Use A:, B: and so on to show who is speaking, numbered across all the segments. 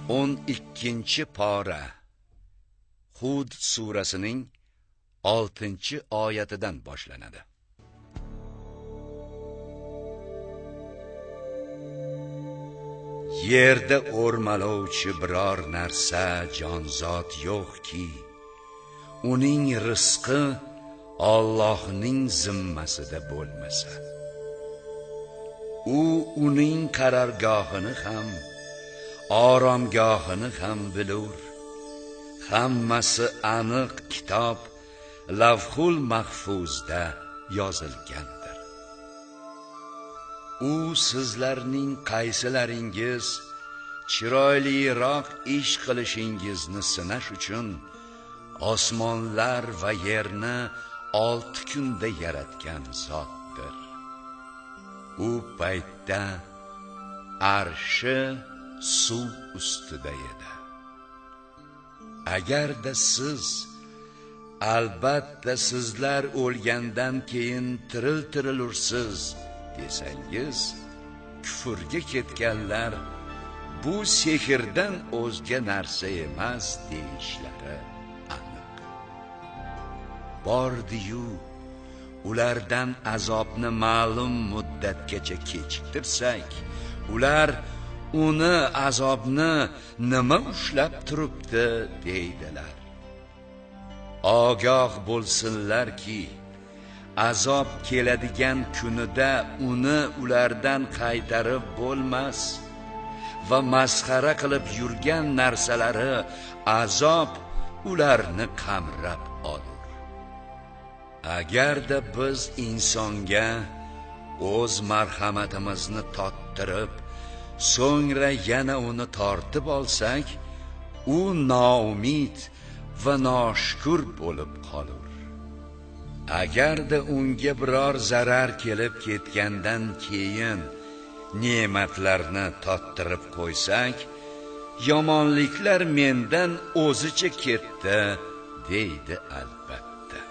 A: 12 pora Hud surasining 6-oyatidan boshlanadi. Yerda o'rmalovchi biror narsa jonzot yo'qki, uning rizqi Allohning zimmasida bo'lmasa. U uning qarorgohini ham, oromgohini ham bilur. Hammasi aniq kitob Lavhul Mahfuzda yozilgandir. U sizlarning qaysilaringiz chiroyliroq ish qilishingizni sinash uchun osmonlar va yerni 6 kunda yaratgan zotdir. U paytda arshi suv ustida edi. Agarda siz albatta sizlar o'lgandan keyin tirilursiz desangiz, kufrga ketganlar bu sehrdan o'zga narsa emas deyishlari aniq. Bordi-yu ulardan azobni ma'lum muddatgacha kechiktirsak, ular uni azobni nima ushlab turibdi deydilar. Ogoh bo'lsinlarki, azob keladigan kunida uni ulardan qaytarib bo'lmas va masxara qilib yurgan narsalari azob ularni qamrab olur. Agarda biz insonga o'z marhamatimizni tottirib, so'ngra yana uni tortib olsak, u noumid va noshukur bo'lib qolur. Agarda unga biror zarar kelib ketgandan keyin ne'matlarni tottirib qo'ysak, yomonliklar mendan o'zicha ketdi deydi albatta.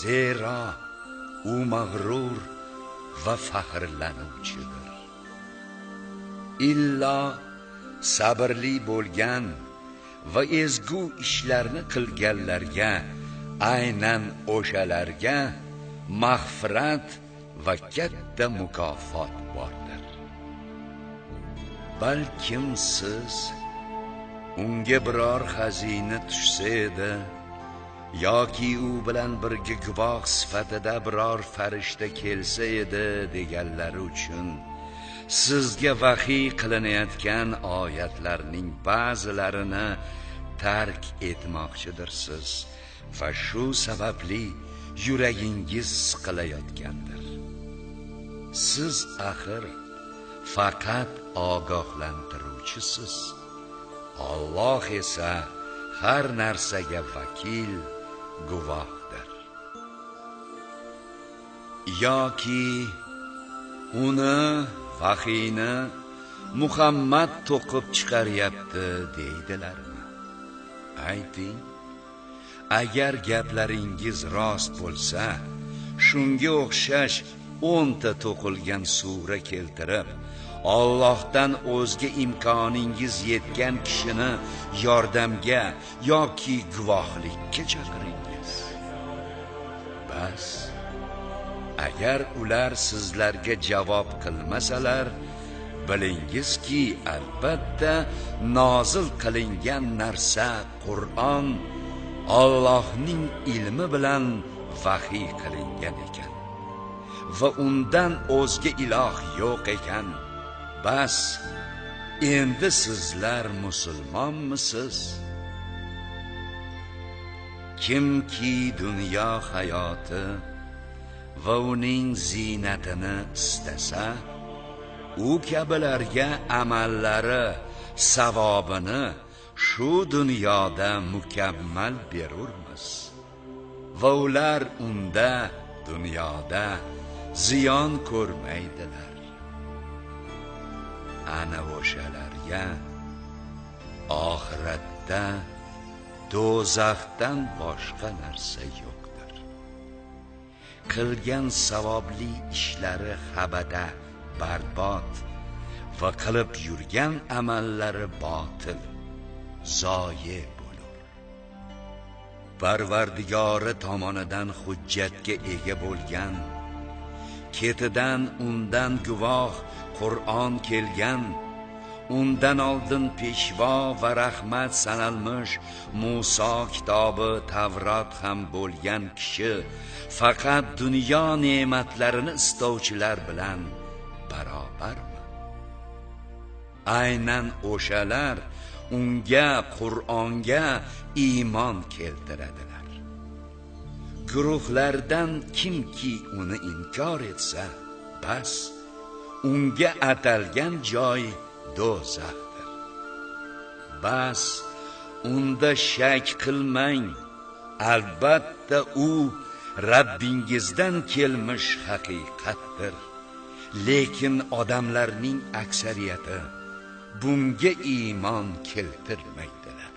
A: Zero u mag'rur va faxrlanuvchidir. Illo sabrli bo'lgan va ezgu ishlarni qilganlarga, aynan o'shalarga mag'firat va katta mukofot bordir. Balkim siz unga biror xazina tushsa edi, yoki u bilan birga guvoh sifatida biror farishta kelsa edi deganlari uchun sizga vahiy qilinayotgan oyatlarning ba'zilarini tark etmoqchidirsiz va shu sababli yuragingiz siqilayotgandir. Siz axir faqat ogohlantiruvchisiz. Alloh esa har narsaga vakil, guvohdir. Yoki uni vahiyni Muhammad to'qib chiqaryapti deydilarmi? Ayting, agar gaplaringiz rost bo'lsa, shunga o'xshash 10 ta to'qilgan sura keltirib, Allohdan o'zga imkoningiz yetgan kishini yordamga yoki guvohlikka chaqiringiz. Bas, agar ular sizlarga javob qilmasalar, bilingizki, albatta nozil qilingan narsa Qur'on Allohning ilmi bilan vahiy qilingan ekan va undan o'zga iloh yo'q ekan. Bas, endi sizlar musulmonmisiz? Kimki dunyo hayoti va uning zinatini istasa, u kabilarga amallari savobini shu dunyoda mukammal berurmiz va ular unda dunyoda ziyon ko'rmaydilar. Ana o'shalarga oxiratda do'zaxdan boshqa narsa yo'qdir. Qilgan savobli ishlari habada barbod va qilib yurgan amallari botil, zoye bo'lur. Parvardigori tomonidan hujjatga ega bo'lgan, ketidan undan guvoh Qur'on kelgan, undan oldin peshvo va rahmat sanalmish Muso kitobi Tavrot ham bo'lgan kishi faqat dunyo ne'matlarini istovchilar bilan barobarmi? Aynan o'shalar unga, Qur'onga iymon keltiradilar. Guruhlardan kimki uni inkor etsa, bas unga atalgan joy do'zaxdir. Bas unda shak qilmang, albatta u Rabbingizdan kelmish haqiqatdir. Lekin odamlarning aksariyati bunga iymon keltirmaydilar.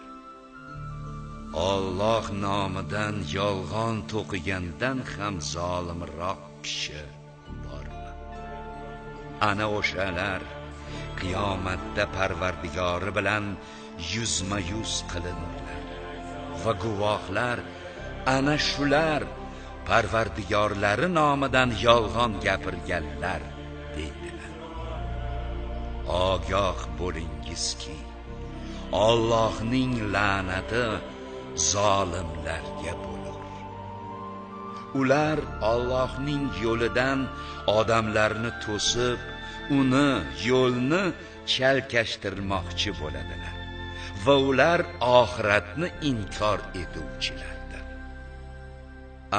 A: Alloh nomidan yolg'on to'qigandan ham zolimroq kishi bormi? Ana o'shalar qiyomatda Parvardigori bilan yuzma-yuz qilinurlar va guvohlar ana shular Parvardigorlari nomidan yolg'on gapirganlar deydilar. Ogoh bo'lingizki, Allohning la'nati zolimlarga bo'lur. Ular Allohning yo'lidan odamlarni to'sib, uni yo'lni chalkashtirmoqchi bo'ladilar va ular oxiratni inkor etuvchilardir.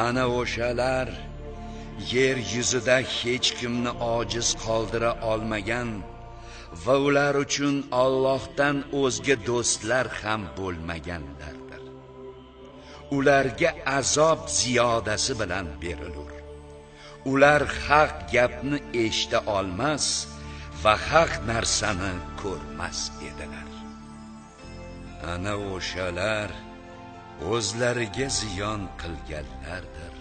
A: Ana o'shalar yer yuzida hech kimni ojiz qoldira olmagan va ular uchun Allohdan o'zga do'stlar ham bo'lmaganlardir. Ularga azob ziyodasi bilan berilur. Ular haq gapni eshita olmas va haq narsani ko'rmas edilar. Ana o'shalar o'zlariga ziyon qilganlardir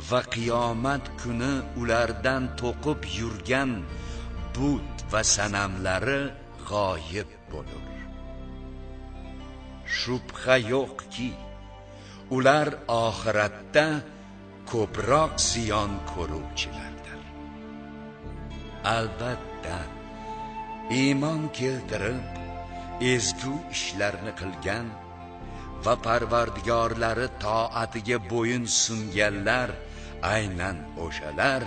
A: va qiyomat kuni ulardan to'qib yurgan but va sanamlari g'oyib bo'lur. Shubha yo'qki, ular oxiratda ko'proq ziyon ko'ruvchilardir. Albatta, iymon keltirib, ezgu ishlarni qilgan va Parvardigorlari toatiga bo'yin sunganlar aynan o'shalar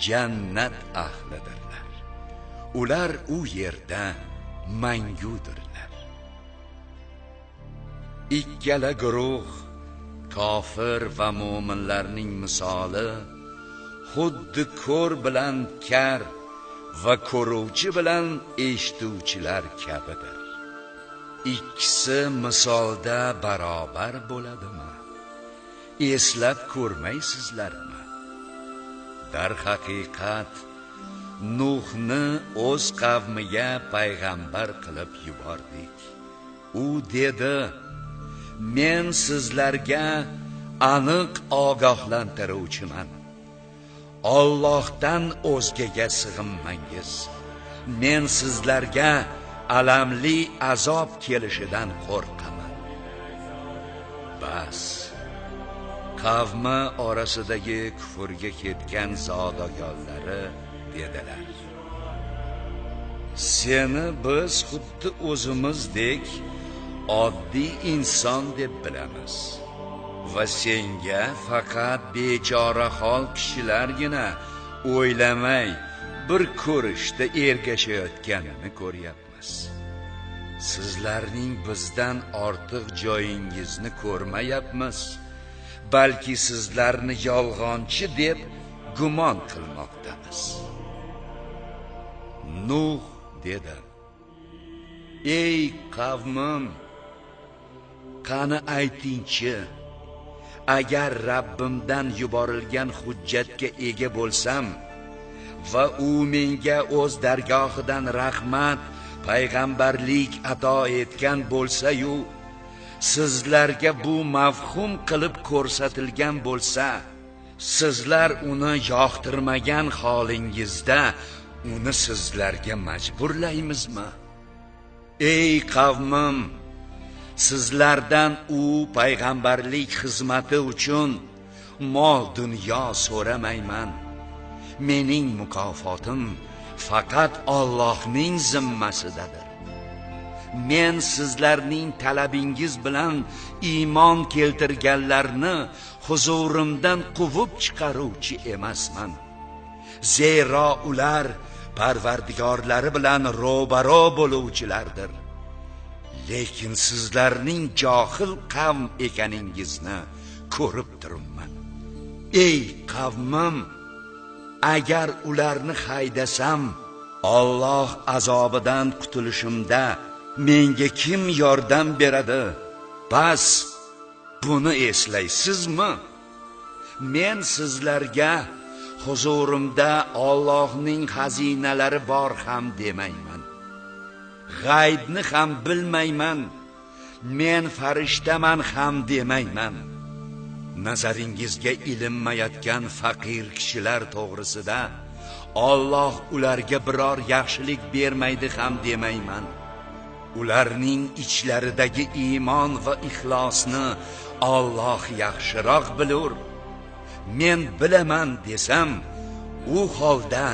A: jannat ahlidirlar. Ular u yerda mangudirlar. Ikkala guruh, kofir va mu'minlarning misoli xuddi ko'r bilan kar va ko'ruvchi bilan eshituvchilar kabidir. Ikkisi misolda barobar bo'ladimi? Eslab ko'rmaysizlarmi? Dar haqiqat Nuhni o'z qavmiga payg'ambar qilib yubordik. U dedi: "Men sizlarga aniq ogohlantiruvchiman. Allohdan o'zgaga sig'inmangiz. Men sizlarga alamli azob kelishidan qo'rqaman." Bas, qavmi orasidagi kufrga ketgan zodagonlari dedilar: "Seni biz xuddi o'zimizdek oddiy inson deb bilamiz va senga faqat bechora hol kishilargina o'ylamay bir ko'rishda ergashayotganini ko'ryapmiz. Sizlarning bizdan ortiq joyingizni ko'rmayapmiz, balki sizlarni yolg'onchi deb gumon qilmoqdamiz." Nuh dedi: "Ey qavmim, qani aytingchi, agar Rabbimdan yuborilgan hujjatga ega bo'lsam va u menga o'z dargohidan rahmat, payg'ambarlik ato etgan bo'lsa-yu, sizlarga bu mafhum qilib ko'rsatilgan bo'lsa, sizlar uni yoqtirmagan holingizda uni sizlarga majburlaymizmi? Ey qavmim, sizlardan u payg'ambarlik xizmati uchun mol dunyo so'ramayman. Mening mukofotim faqat Allohning zimmasidadir. Men sizlarning talabingiz bilan iymon keltirganlarni huzurimdan quvib chiqaruvchi emasman. Zero ular Parvardigorlari bilan ro'baro bo'luvchilardir. Lekin sizlarning johil qavm ekaningizni ko'rib turibman. Ey qavmim, agar ularni haydasam, Alloh azobidan qutulishimda menga kim yordam beradi? Bas, buni eslaysizmi? Men sizlarga huzurimda Allohning xazinalari bor ham demayman. G'aybni ham bilmayman. Men farishtaman ham demayman. Nazaringizga ilinmayotgan faqir kishilar to'g'risida Alloh ularga biror yaxshilik bermaydi ham demayman. Ularning ichlaridagi iymon va ixlosni Alloh yaxshiroq bilur. Men bilaman desam, u holda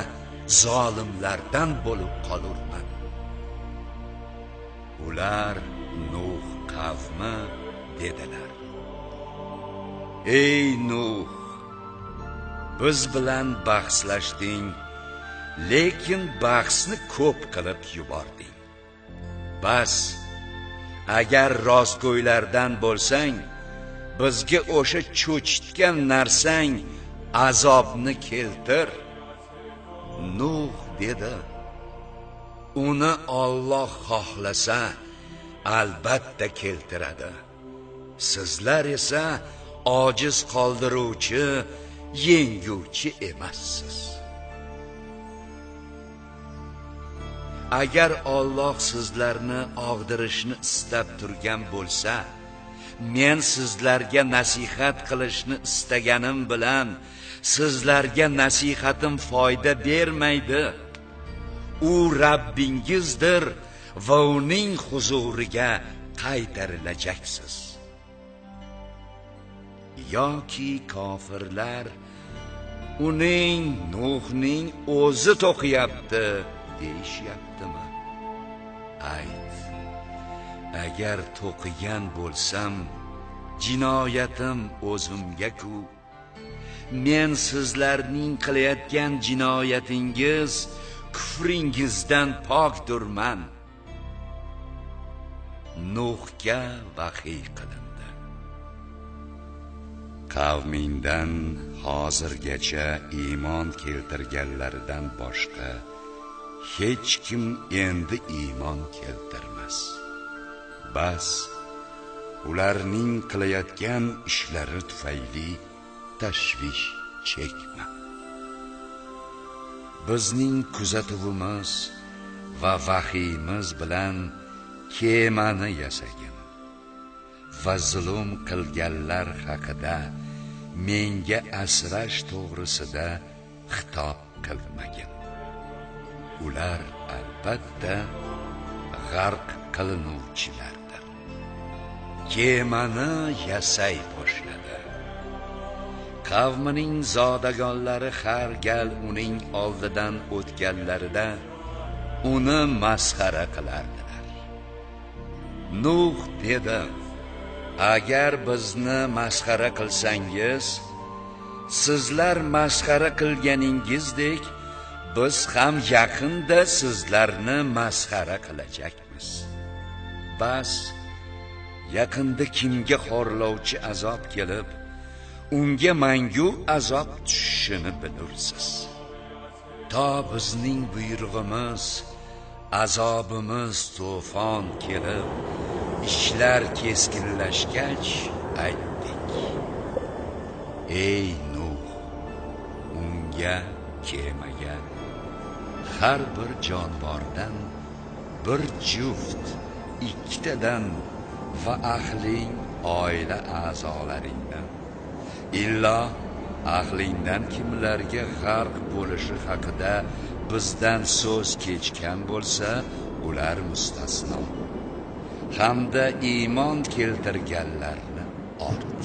A: zolimlardan bo'lib qolurman. Ular Nuh qavmi dedilar: Ey Nuh, biz bilan bahslashding, lekin bahsni ko'p qilib yubording. Bas, agar rostgo'ylardan bo'lsang, bizga o'sha cho'chitgan narsang azobni keltir. Nuh dedi: Uni Alloh xohlasa albatta keltiradi. Sizlar esa ojiz qoldiruvchi, yenguvchi emassiz. Agar Alloh sizlarni og'dirishni istab turgan bo'lsa, men sizlarga nasihat qilishni istaganim bilan sizlarga nasihatim foyda bermaydi. U Rabbingizdir va uning huzuriga qaytarilajaksiz. Yoki kofirlar uning Nuhning o'zi to'qiyapti deyishyaptimi? Ayt, agar to'qigan bo'lsam, jinoyatim o'zimga-ku. Men sizlarning qilayotgan jinoyatingiz, kufringizdan pokdirman. Nuhga vahiy qilindi: qavmingdan hozirgacha iymon keltirganlaridan boshqa hech kim endi iymon keltirmas. Bas, ularning qilayotgan ishlari tufayli tashvish chekma. Bizning kuzatuvimiz va vahiyimiz bilan kemani yasagin va zulm qilganlar haqida menga asrash to'g'risida xitob qilmagin. Ular albatta g'arq qilinuvchilardir. Kemani yasay boshladi. Qavmining zodagonlari har gal uning oldidan o'tganlarida uni masxara qilardilar. Nuh dedi: agar bizni masxara qilsangiz, sizlar masxara qilganingizdek biz ham yaqinda sizlarni masxara qilajakmiz. Bas, yaqinda kimga xorlovchi azob kelib, unga mangu azob tushishini bilursiz. To bizning buyrug'imiz, azobimiz to'fon kelib, ishlar keskinlashgach aytdik: ey Nuh, unga, kemaga, har bir jonivordan bir juft, ikkitadan va ahling, oila a'zolaringdan, illo ahlingdan kimlarga g'arq bo'lishi haqida bizdan so'z kechgan bo'lsa, ular mustasno. Hamda iymon keltirganlarni ort.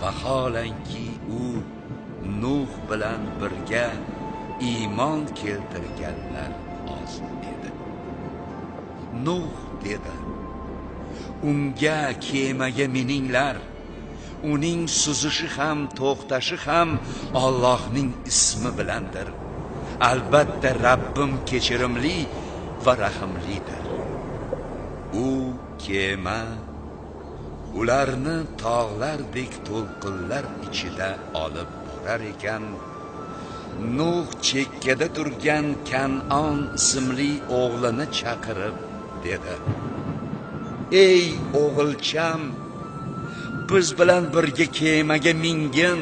A: Vaholanki u Nuh bilan birga iymon keltirganlar oz edi. Nuh dedi: unga kemaga mininglar. Uning suzishi ham to'xtashi ham Allohning ismi bilandir. Albatta Rabbim kechirimli va rahimlidir. U kema ularni tog'lardek to'lqinlar ichida olib borar ekan, Nuh chekkada turgan Kanon ismli o'g'lini chaqirib dedi: ey o'g'ilcham, biz bilan birga kemaga mingin,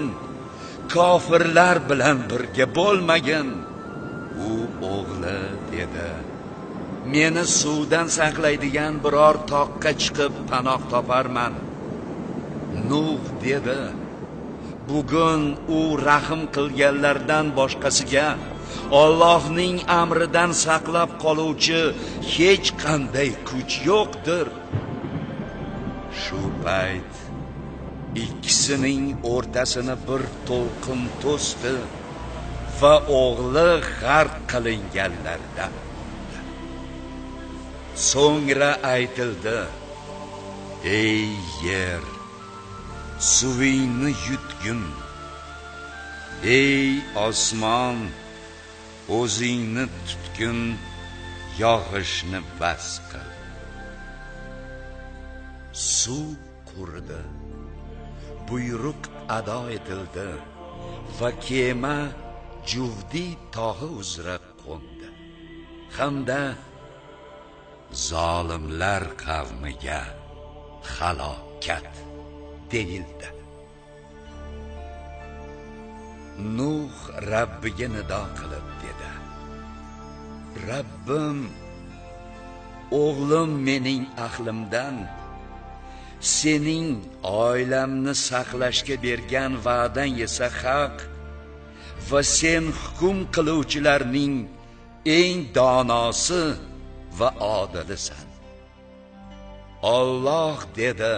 A: kofirlar bilan birga bo'lmagin. U o'g'li dedi: meni suvdan saqlaydigan biror toqqa chiqib panoh toparman. Nuh dedi: bugun u rahim qilganlardan boshqasiga Allohning amridan saqlab qoluvchi hech qanday kuch yo'qdir. Shu payt ikkisining o'rtasini bir to'lqin to'sdi va o'g'li g'arq qilinganlardan. So'ngra aytildi: ey yer, suvingni yutgin. Ey osmon, o'zingni tutgin, yog'ishni bas qil. Suv qurdi, buyruq ado etildi va kema Juvdi tog'i uzra qo'ndi. Hamda zolimlar qavmiga halokat deyildi. Nuh Rabbiga nido qilib dedi: Rabbim, o'g'lim mening ahlimdan, sening oilamni saqlashga bergan va'dang esa haq va sen hukm qiluvchilarning eng donosi va odilisan. Alloh dedi: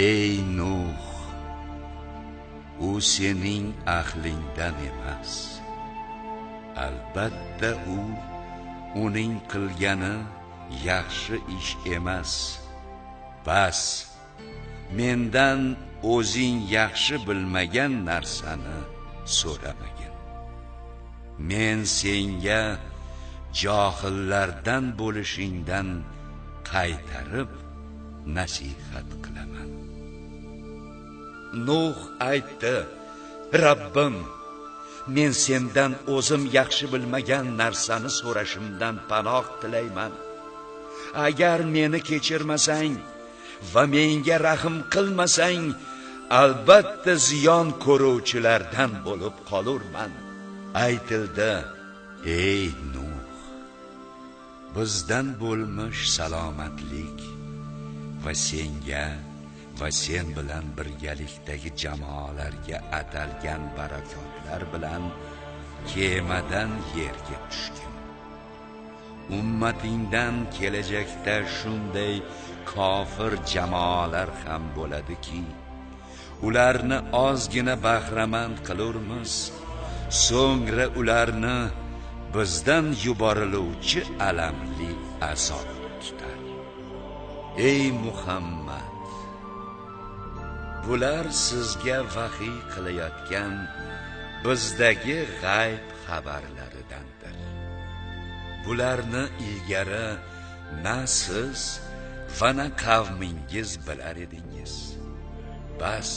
A: ey Nuh, u sening ahlingdan emas. Albatta u uning qilgani yaxshi ish emas. Bas, mendan o'zing yaxshi bilmagan narsani so'ramagin. Men senga johillardan bo'lishingdan qaytarib nasihat qilaman. Nuh aytdi: Rabbim, men sendan o'zim yaxshi bilmagan narsani so'rashimdan panoh tilayman. Agar meni kechirmasang va menga rahim qilmasang, albatta ziyon ko'ruvchilardan bo'lib qolurman. Aytildi: ey Nuh, bizdan bo'lmish salomatlik va senga va sen bilan birgalikdagi jamoalarga atalgan barakotlar bilan kemadan yerga tushgin. Ummatingdan kelajakda shunday kofir jamoalar ham bo'ladiki, ularni ozgina bahramand qilurmiz, so'ngra ularni bizdan yuboriluvchi alamli azob tutar. Ey Muhammad, bular sizga vahiy qilayotgan bizdagi g'ayb xabarlaridandir. Bularni ilgari na siz va na qavmingiz bilar edingiz. Bas,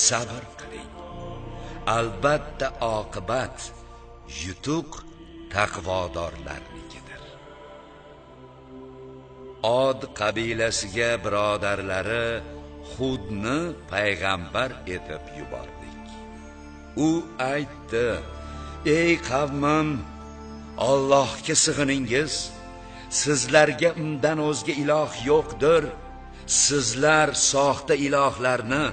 A: sabr qiling. Albatta oqibat yutuq taqvodorlarnikidir. Od qabilasiga birodarlari Hudni payg'ambar etib yubordik. U aytdi: ey qavmim, Allohga sig'iningiz. Sizlarga undan o'zga iloh yo'qdir. Sizlar soxta ilohlarni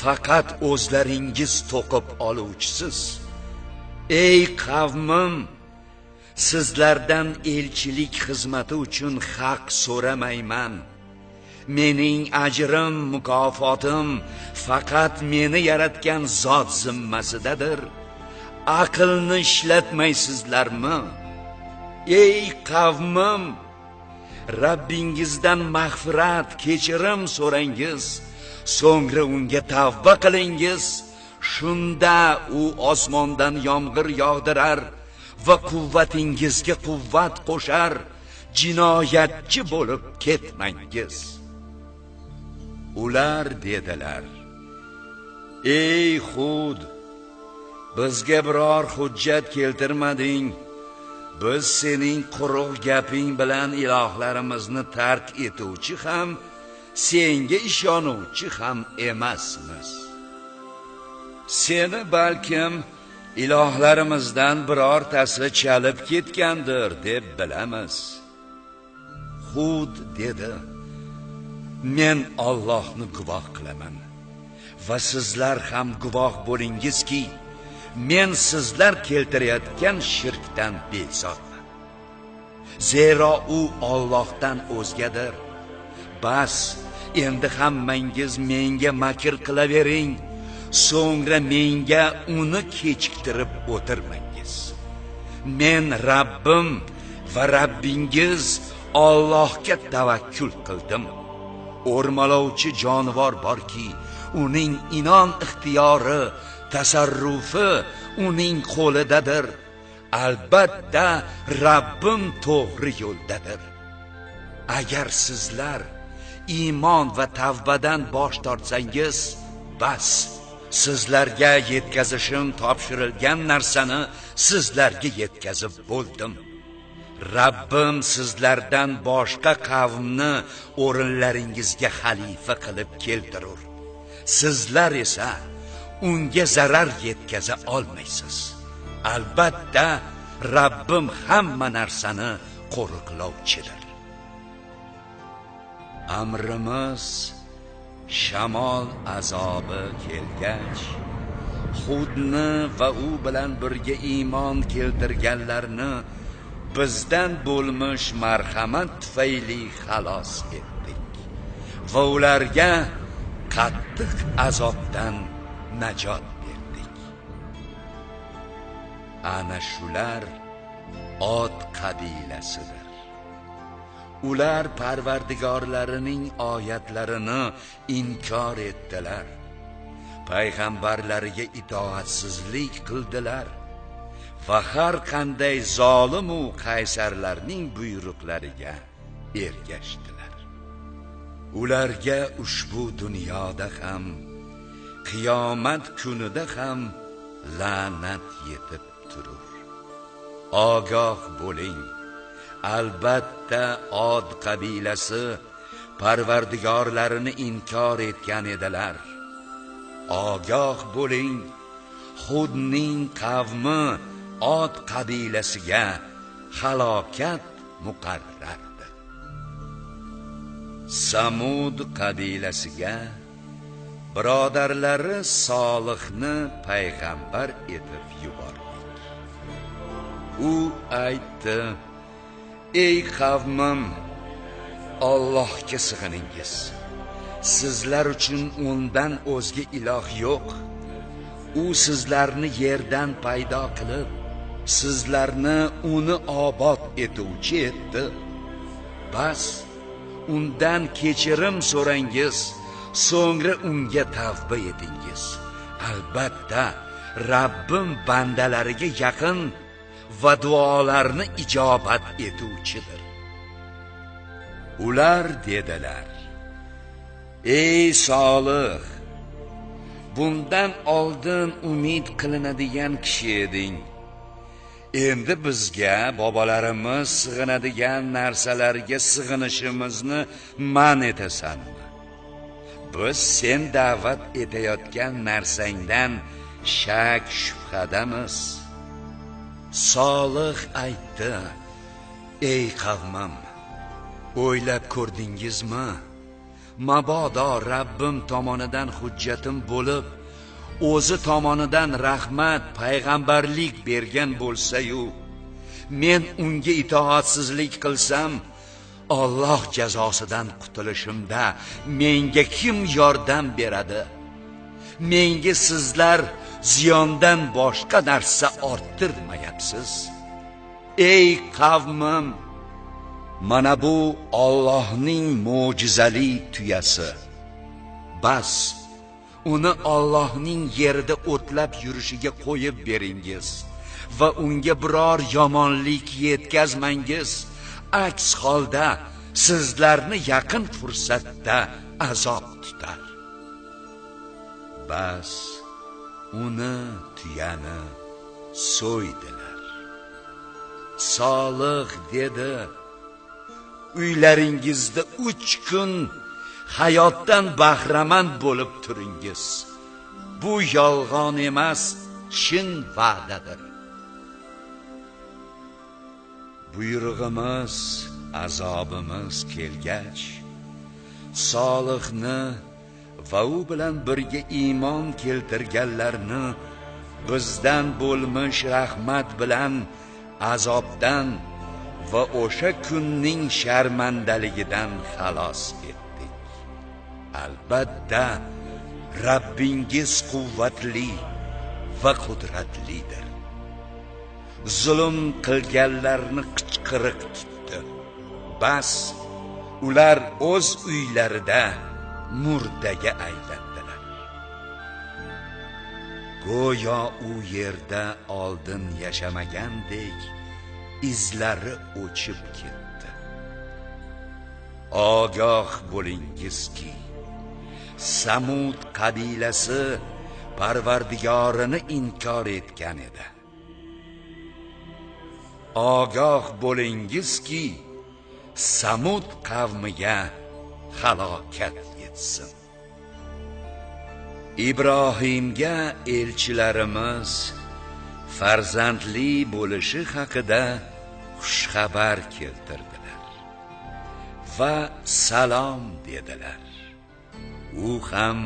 A: faqat o'zlaringiz to'qib oluvchisiz. ey qavmim, sizlardan elchilik xizmati uchun haq so'ramayman. Mening ajrim, mukofotim faqat meni yaratgan zot zimmasidadir. Aqlni ishlatmaysizlarmi? Ey qavmim, Rabbingizdan mag'firat, kechirim so'rangiz, so'ngra unga tavba qilingiz. Shunda u osmondan yomg'ir yog'dirar va quvvatingizga quvvat qo'shar. Jinoyatchi bo'lib ketmangiz. Ular dedilar: ey Hud, bizga biror hujjat keltirmading. Biz sening quruq gaping bilan ilohlarimizni tark etuvchi ham, senga ishonuvchi ham emasmiz. Seni balkim ilohlarimizdan birortasi chalib ketgandir deb bilamiz. Hud dedi: men Allohni guvoh qilaman va sizlar ham guvoh bo'lingizki, men sizlar keltirayotgan shirkdan bezorman. Zero u Allohdan o'zgadir. Bas, endi hammangiz menga makr qilavering, so'ngra menga uni kechiktirib o'tirmangiz. Men Rabbim va Rabbingiz Allohga tavakkul qildim. O'rmalovchi jonivor borki, uning inon ixtiyori, tasarrufi uning qo'lidadir. Albatta Rabbim to'g'ri yo'ldadir. Agar sizlar iymon va tavbadan bosh tortsangiz, bas, sizlarga yetkazishim topshirilgan narsani sizlarga yetkazib bo'ldim. Rabbim sizlardan boshqa qavmni o'rinlaringizga xalifa qilib keltirur. Sizlar esa unga zarar yetkaza olmaysiz. Albatta Rabbim hamma narsani qo'riqlovchidir. Amrimiz shamol azobi kelgach, Hudni va u bilan birga iymon keltirganlarni bizdan bo'lmish marhamat tufayli xalos etdik va ularga qattiq azobdan najot berdik. Ana shular Od qabilasidir. Ular Parvardigorlarining oyatlarini inkor etdilar. Payg'ambarlariga itoatsizlik qildilar va har qanday zolim u qaysarlarning buyruqlariga ergashdilar. Ularga ushbu dunyoda ham, qiyomat kunida ham la'nat yetib turur. Ogoh bo'ling, albatta Od qabilasi Parvardigorlarini inkor etgan edilar. Ogoh bo'ling, Hudning qavmi Od qabilasiga halokat muqarrardir. Samud qabilasiga birodarlari Solihni payg'ambar etib yubordik. U aytdi: ey qavmim, Allohga sig'iningiz. Sizlar uchun undan o'zga iloh yo'q. U sizlarni yerdan paydo qilib, sizlarni uni obod etuvchi etdi. Bas, undan kechirim so'rangiz, so'ngra unga tavba etingiz. Albatta Rabbim bandalariga yaqin va duolarni ijobat etuvchidir. Ular dedilar: ey Solih, bundan oldin umid qilinadigan kishi eding. Endi bizga bobolarimiz sig'inadigan narsalarga sig'inishimizni man etasanmi? Biz sen da'vat etayotgan narsangdan shak shubhadamiz. Solih aytdi: ey qavmim, o'ylab ko'rdingizmi? Mabodo Rabbim tomonidan hujjatim bo'lib, o'zi tomonidan rahmat, payg'ambarlik bergan bo'lsa-yu, men unga itoatsizlik qilsam, Alloh jazosidan qutulishimda menga kim yordam beradi? Menga sizlar ziyondan boshqa narsa orttirmayapsiz. Ey qavmim, mana bu Allohning mo'jizali tuyasi. Bas, uni Allohning yerida o'tlab yurishiga qo'yib beringiz va unga biror yomonlik yetkazmangiz. Aks holda sizlarni yaqin fursatda azob tutar. Bas, uni tuyani so'ydilar. Solih dedi: uylaringizda 3 kun hayotdan bahramand bo'lib turingiz. Bu yolg'on emas, chin va'dadir. Buyrug'imiz, azobimiz kelgach, Solihni va u bilan birga iymon keltirganlarni bizdan bo'lmish rahmat bilan azobdan va o'sha kunning sharmandaligidan xalos etdik. Albatta, Rabbingiz quvvatli va qudratlidir. Zulm qilganlarni qichqiriq tutdi. Bas, ular o'z uylarida murdaga aylandilar. Go'yo u yerda oldin yashamagandek izlari o'chib ketdi. Ogoh bo'lingizki, Samud qabilasi Parvardigorini inkor etgan edi. Ogoh bo'lingizki, Samud qavmiga halokat yetsin. Ibrohimga elchilarimiz farzandli bo'lishi haqida xushxabar keltirdilar va salom dedilar. U ham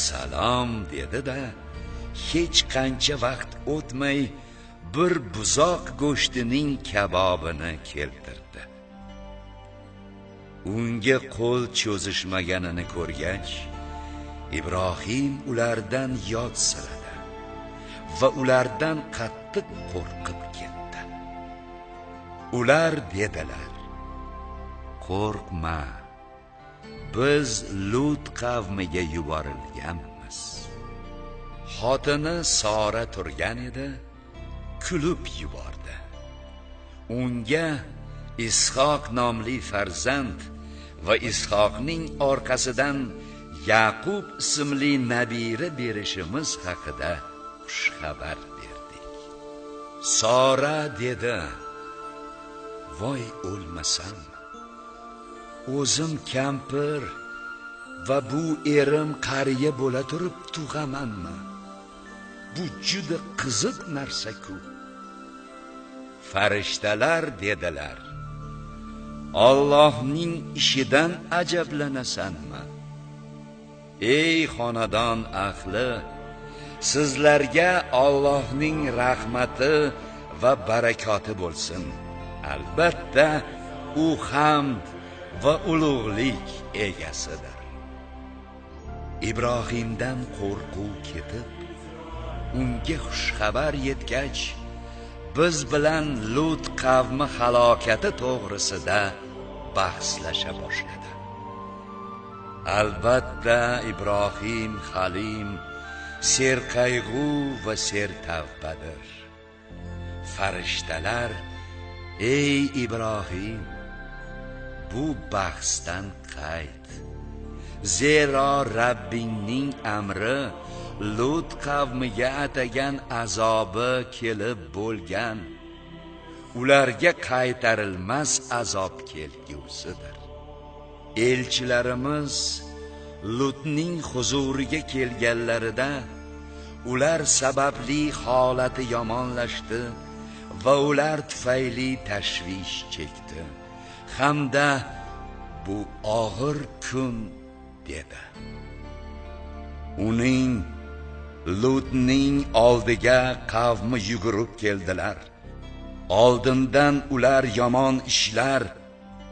A: salom dedi-da, hech qancha vaqt o'tmay bir buzoq go'shtining kabobini keltirdi. Unga qo'l cho'zishmaganini ko'rgach, Ibrohim ulardan yotsiradi va ulardan qattiq qo'rqib ketdi. Ular dedilar: qo'rqma, biz Lut qavmiga yuborilganmiz. Xotini Sora turgan edi, kulib yubordi. Unga Ishoq nomli farzand va Ishoqning orqasidan Yaqub ismli nabira berishimiz haqida xushxabar berdik. Sora dedi: voy o'lmasam, o'zim kampir va bu erim qariya bo'la turib tug'amanmi? Bu juda qiziq narsa-ku. Farishtalar dedilar: Allohning ishidan ajablanasanmi? Ey xonadon ahli, sizlarga Allohning rahmati va barakoti bo'lsin. Albatta, u hamd va ulug'lik egasidir. Ibrohimdan qo'rquv ketib, unga xushxabar yetgach, biz bilan Lut qavmi halokati to'g'risida bahslasha boshladi. Albatta, Ibrohim Halim serqayg'u va sertavbadir. Farishtalar: ey Ibrohim, bu bahsdan qayt. Zero Rabbingning amri Lut qavmiga atagan azobi kelib bo'lgan. Ularga qaytarilmas azob kelgusidir. Elchilarimiz Lutning huzuriga kelganlarida ular sababli holati yomonlashdi va ular tufayli tashvish chekdi. Hamda bu og'ir kun dedi. Uning Lutning oldiga qavmi yugurib keldilar. Oldindan ular yomon ishlar,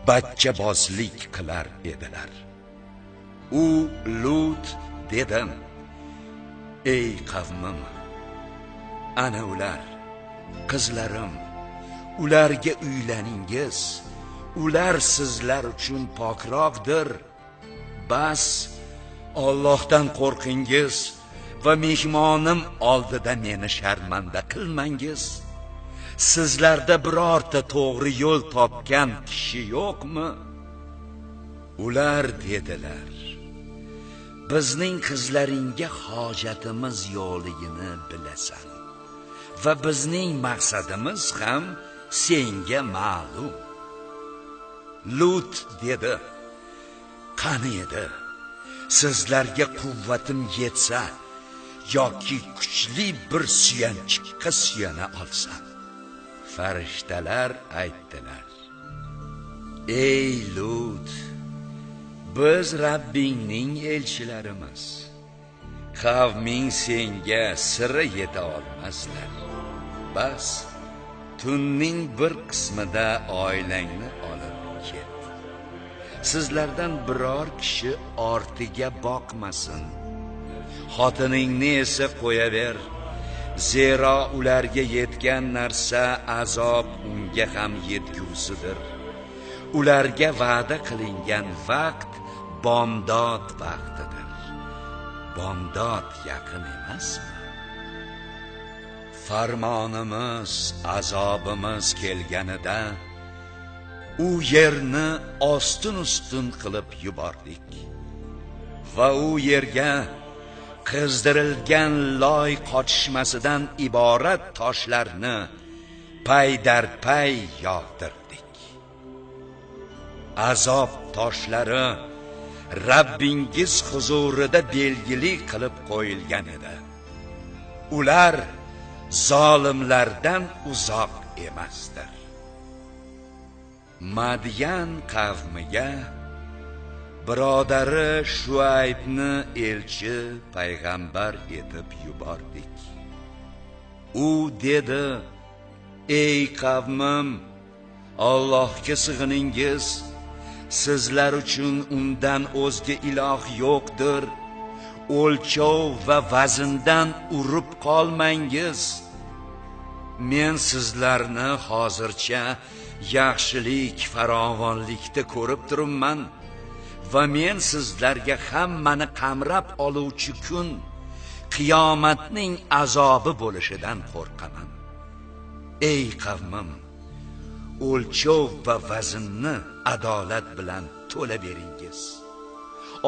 A: bachchabozlik qilar edilar. U Lut dedi: ey qavmim, ana ular qizlarim, ularga uylaningiz, ular sizlar uchun pokroqdir. Bas Allohdan qo'rqingiz va mehmonim oldida meni sharmanda qilmangiz. Sizlarda birorta to'g'ri yo'l topgan kishi yo'qmi? Ular dedilar: bizning qizlaringga hojatimiz yo'qligini bilasan va bizning maqsadimiz ham senga ma'lum. Lut dedi: qani edi sizlarga quvvatim yetsa yoki kuchli bir suyanchiqqa suyana olsam. Farishtalar aytdilar: ey Lut, biz Rabbingning elchilarimiz. Qavming senga sira yeta olmaslar. Bas tunning bir qismida oilangni olib ket. Sizlardan biror kishi ortiga boqmasin. Xotiningni esa qo'yaver. Zero ularga yetgan narsa azob unga ham yetgusidir. Ularga va'da qilingan vaqt bomdod vaqtidir. Bomdod yaqin emasmi? Farmonimiz, azobimiz kelganida u yerni ostin-ustun qilib yubordik va u yerga qizdirilgan loy qochishmasidan iborat toshlarni paydarpay yog'dirdik. Azob toshlari Rabbingiz huzurida belgili qilib qo'yilgan edi. Ular zolimlardan uzoq emasdir. Madyan qavmiga birodari Shuaybni elchi payg'ambar etib yubordik. U dedi: ey qavmim, Allohga sig'iningiz, sizlar uchun undan o'zga iloh yo'qdir. O'lchov va vazndan urib qolmangiz. Men sizlarni hozircha yaxshilik, farovonlikda ko'rib turibman va men sizlarga hammani qamrab oluvchi kun, qiyomatning azobi bo'lishidan qo'rqaman. Ey qavmim, o'lchov va vaznni adolat bilan to'la beringiz.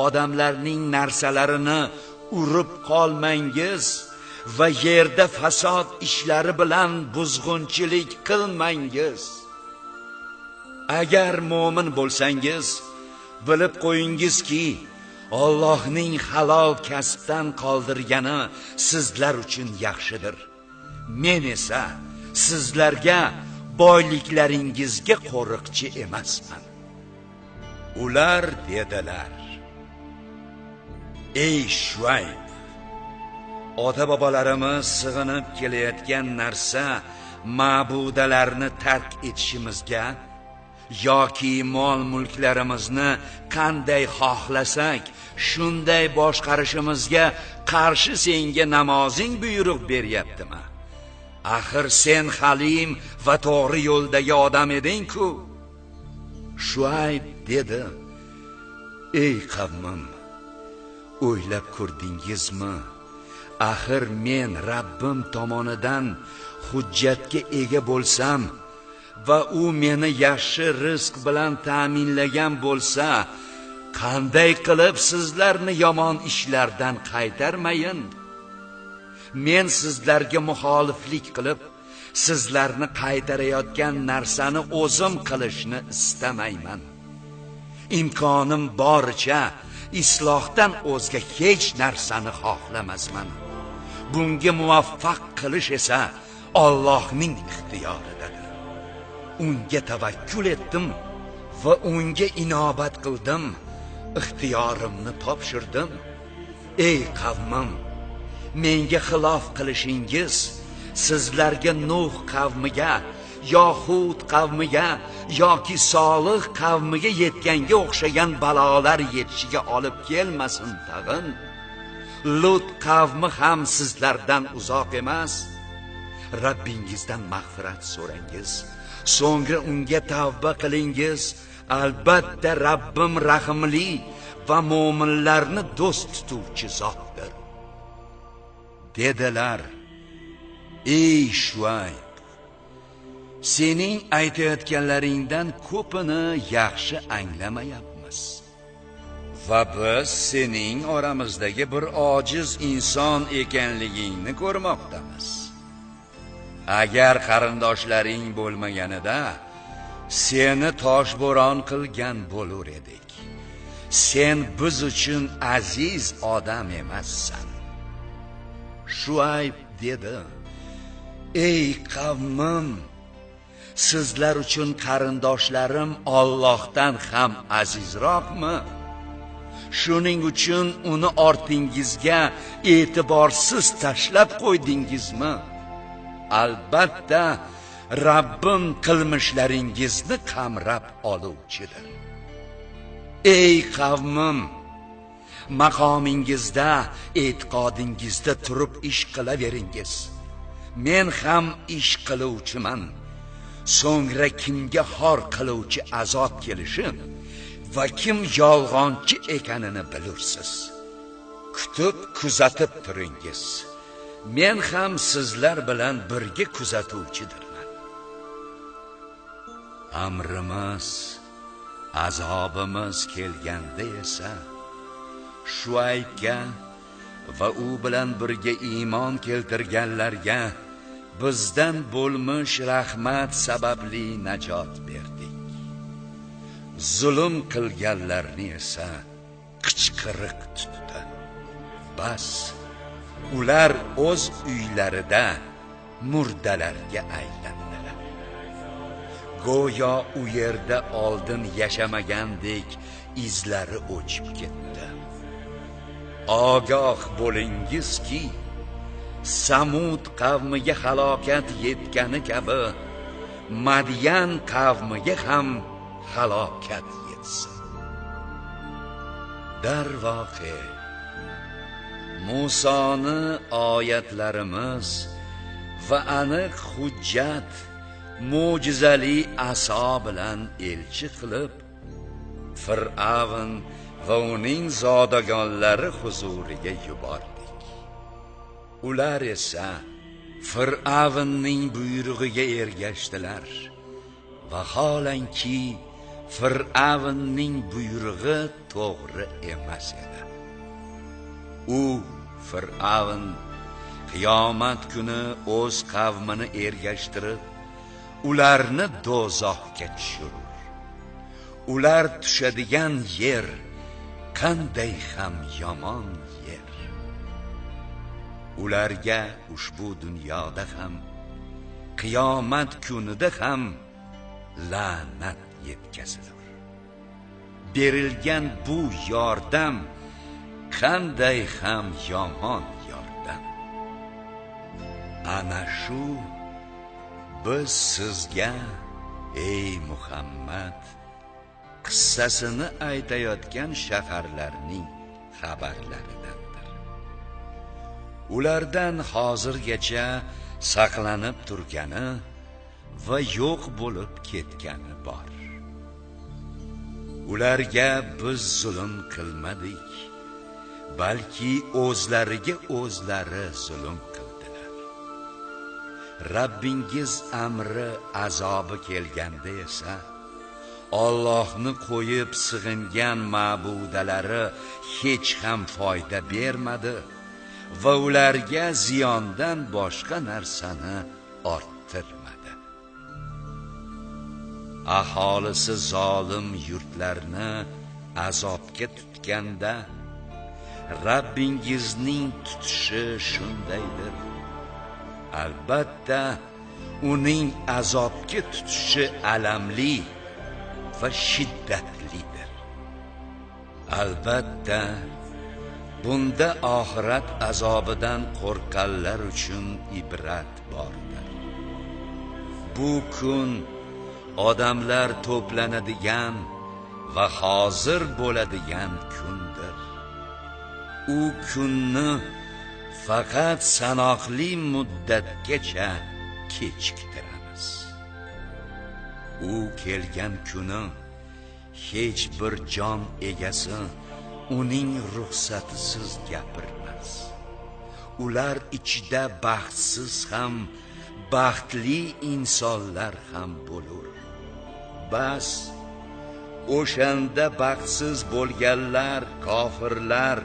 A: Odamlarning narsalarini urib qolmangiz va yerda fasod ishlari bilan buzg'unchilik qilmangiz. Agar mo'min bo'lsangiz, bilib qo'yingizki, Allohning halol kasbdan qoldirgani sizlar uchun yaxshidir. Men esa sizlarga boyliklaringizga qo'riqchi emasman. Ular dedilar: ey Shuayb, ota-bobolarimiz sig'inib kelayotgan narsa ma'budalarni tark etishimizga yoki mol-mulklarimizni qanday xohlasak shunday boshqarishimizga qarshi senga namozing buyruq beryaptimi? Axir sen halim va to'g'ri yo'ldagi odam eding-ku. Shuayb dedi: ey qavmim, o'ylab ko'rdingizmi? Axir men Rabbim tomonidan hujjatga ega bo'lsam va u meni yaxshi rizq bilan ta'minlagan bo'lsa, qanday qilib sizlarni yomon ishlardan qaytarmayin? Men sizlarga muxoliflik qilib, sizlarni qaytarayotgan narsani o'zim qilishni istamayman. Imkonim boricha islohdan o'zga hech narsani xohlamasman. Bunga muvaffaq qilish esa Allohning ixtiyoridadir. Unga tavakkul etdim va unga inobat qildim. Ixtiyorimni topshirdim. Ey qavmim, menga xilof qilishingiz sizlarga Nuh qavmiga, yo Hud qavmiga yoki Solih qavmiga yetganga o'xshagan balolar yetishiga olib kelmasin tag'in. Lut qavmi ham sizlardan uzoq emas. Rabbingizdan mag'firat so'rangiz, so'ngra unga tavba qilingiz. Albatta Rabbim rahimli va mo'minlarni do'st tutuvchi zotdir. Dedilar: ey Shuayb, sening aytayotganlaringdan ko'pini yaxshi anglamayapmiz va biz sening oramizdagi bir ojiz inson ekanligingni ko'rmoqdamiz. Agar qarindoshlaring bo'lmaganida seni toshbo'ron qilgan bo'lar edik. Sen biz uchun aziz odam emassan. Shuayb dedi: ey qavmim, sizlar uchun qarindoshlarim Allohdan ham azizroqmi? Shuning uchun uni ortingizga e'tiborsiz tashlab qo'ydingizmi? Albatta Rabbim qilmishlaringizni qamrab oluvchidir. Ey qavmim, maqomingizda, e'tiqodingizda turib ish qilaveringiz. Men ham ish qiluvchiman. So'ngra kimga xor qiluvchi azob kelishi va kim yolg'onchi ekanini bilursiz. Kutib kuzatib turingiz. Men ham sizlar bilan birga kuzatuvchidirman. Amrimiz, azobimiz kelganda esa Shuaybga va u bilan birga iymon keltirganlarga bizdan bo'lmish rahmat sababli najot berdik. Zulm qilganlarni esa qichqiriq tutdi. Bas, ular o'z uylarida murdalarga aylandilar. Go'yo u yerda oldin yashamagandek izlari o'chib ketdi. Ogoh bo'lingizki, Samud qavmiga halokat yetgani kabi Madyan qavmiga ham halokat yetsin. Darvoqe, Musoni oyatlarimiz va aniq hujjat, mo'jizali aso bilan elchi qilib Fir'avn va uning zodagonlari huzuriga yubordik. Ular esa Fir'avnning buyrug'iga ergashdilar. Vaholanki Fir'avnning buyrug'i to'g'ri emas edi. U Fir'avn qiyomat kuni o'z qavmini ergashtirib, ularni do'zaxga tushirur. Ular tushadigan yer qanday ham yomon yer. Ularga ushbu dunyoda ham, qiyomat kunida ham la'nat yetkazilur. Berilgan bu yordam qanday ham yomon yordam. Ana shu biz sizga, ey Muhammad, qissasini aytayotgan shaharlarning xabarlaridandir. Ulardan hozirgacha saqlanib turgani va yo'q bo'lib ketgani bor. Ularga biz zulm qilmadik, balki o'zlariga o'zlari zulm qildilar. Rabbingiz amri azobi kelganda esa Allohni qo'yib sig'ingan ma'budalari hech ham foyda bermadi va ularga ziyondan boshqa narsani orttirmadi. Aholisi zolim yurtlarni azobga tutganda Rabbingizning tutishi shundaydir. Albatta uning azobga tutishi alamli va shiddatlidir. Albatta Bunda oxirat azobidan qo'rqqanlar uchun ibrat bordir. Bu kun odamlar to'planadigan va hozir bo'ladigan kundir. U kunni faqat sanoqli muddatgacha kechiktiramiz. U kelgan kuni hech bir jon egasi uning ruxsatisiz gapirmas. Ular ichida baxtsiz ham, baxtli insonlar ham bo'lur. Bas, o'shanda baxtsiz bo'lganlar, kofirlar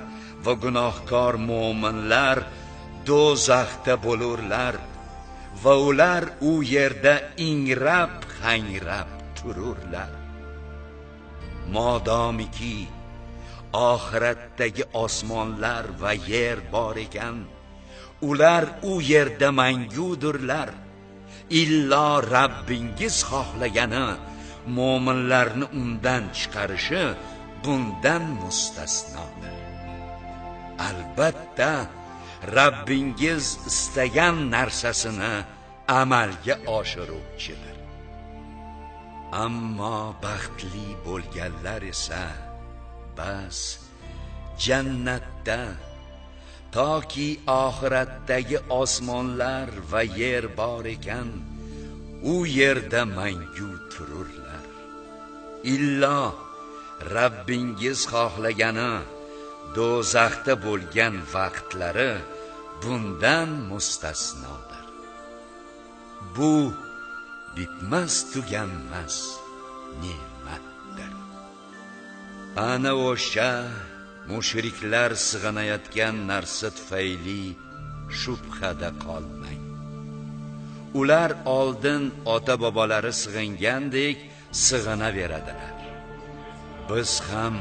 A: va gunohkor mo'minlar do'zaxda bo'lurlar va ular u yerda ingrab, hangrab tururlar. Modomiki oxiratdagi osmonlar va yer bor ekan, ular u yerda mangudurlar. Illo Rabbingiz xohlagani mo'minlarni undan chiqarishi bundan mustasnodir. Albatta, Rabbingiz istagan narsasini amalga oshiruvchidir. Ammo baxtli bo'lganlar esa bas jannatda toki oxiratdagi osmonlar va yer bor ekan, u yerda mangu tururlar. Illo Rabbingiz xohlagani do'zaxda bo'lgan vaqtlari bundan mustasnodir. Bu bitmas tuganmas ne'matdir. Ana o'sha mushriklar sig'inayotgan narsa tufayli shubhada qolmang. Ular oldin ota-bobolari sig'ingandek sig'inaveradilar. Biz ham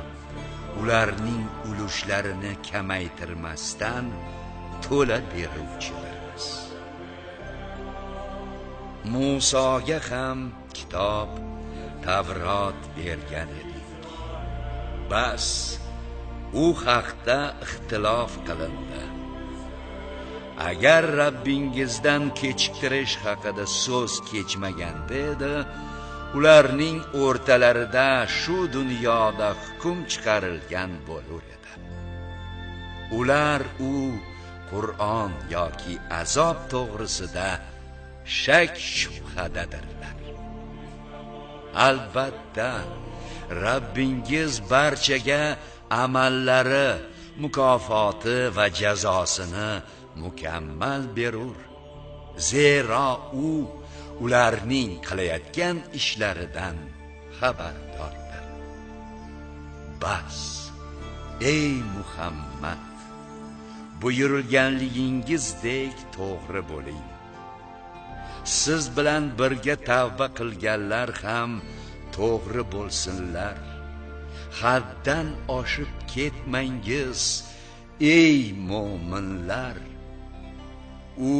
A: ularning ulushlarini kamaytirmasdan to'la beruvchilarmiz. Musoga ham kitob, Tavrot bergan edik. Bas, u haqda ixtilof qilindi. Agar Rabbingizdan kechiktirish haqida so'z kechmaganda edi, ularning o'rtalarida shu dunyoda hukm chiqarilgan bo'lar edi. Ular u Qur'on yoki azob to'g'risida shak shubhadadirlar. Albatta, Rabbingiz barchaga amallari, mukofoti va jazosini mukammal berur. Zero u ularning qilayotgan ishlaridan xabardordir. Bas, ey Muhammad, buyurilganligingizdek to'g'ri bo'ling. Siz bilan birga tavba qilganlar ham to'g'ri bo'lsinlar. Haddan oshib ketmangiz, ey mo'minlar. U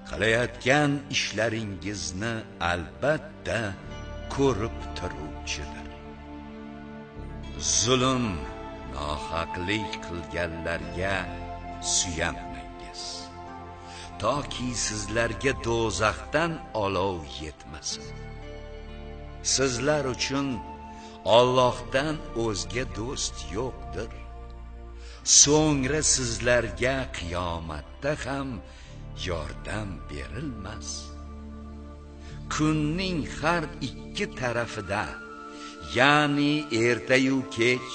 A: qilayotgan ishlaringizni albatta ko'rib turuvchidir. Zulm, nohaqlik qilganlarga suyanmangiz, toki sizlarga do'zaxdan olov yetmasin. Sizlar uchun Allohdan o'zga do'st yo'qdir. So'ngra sizlarga qiyomatda ham yordam berilmas. Kunning har ikki tarafida, ya'ni ertayu kech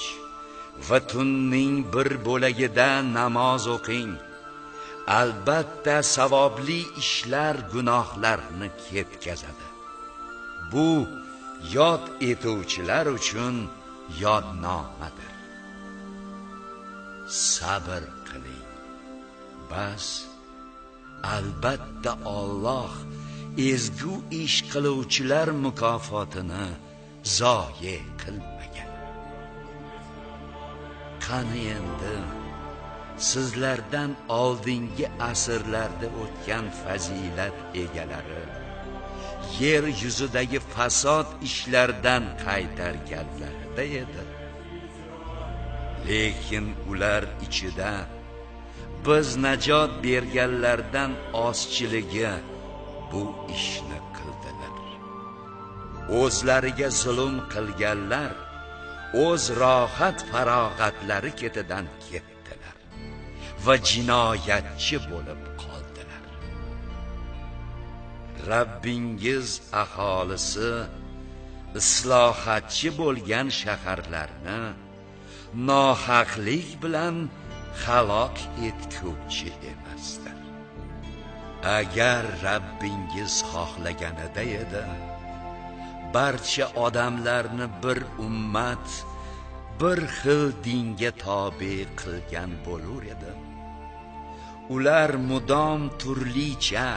A: va tunning bir bo'lagida namoz o'qing. Albatta savobli ishlar gunohlarni ketkazadi. Bu yod etuvchilar uchun yodnomadir. Sabr qiling. Bas, albatta Alloh ezgu ish qiluvchilar mukofotini zoye qilmagan. Qani endi sizlardan oldingi asrlarda o'tgan fazilat egalari yer yuzidagi fasod ishlardan qaytarganlarida edi. lekin ular ichida biz najot berganlardan ozchiligi bu ishni qildilar. O'zlariga zulm qilganlar o'z rohat farog'atlari ketidan ketdilar va jinoyatchi bo'lib qoldilar. Rabbingiz aholisi islohotchi bo'lgan shaharlarni nohaqlik bilan halok etguvchi emasdir. Agar Rabbingiz xohlaganida edi, barcha odamlarni bir ummat, bir xil dinga tobe qilgan bo'lar edi. Ular mudom turlicha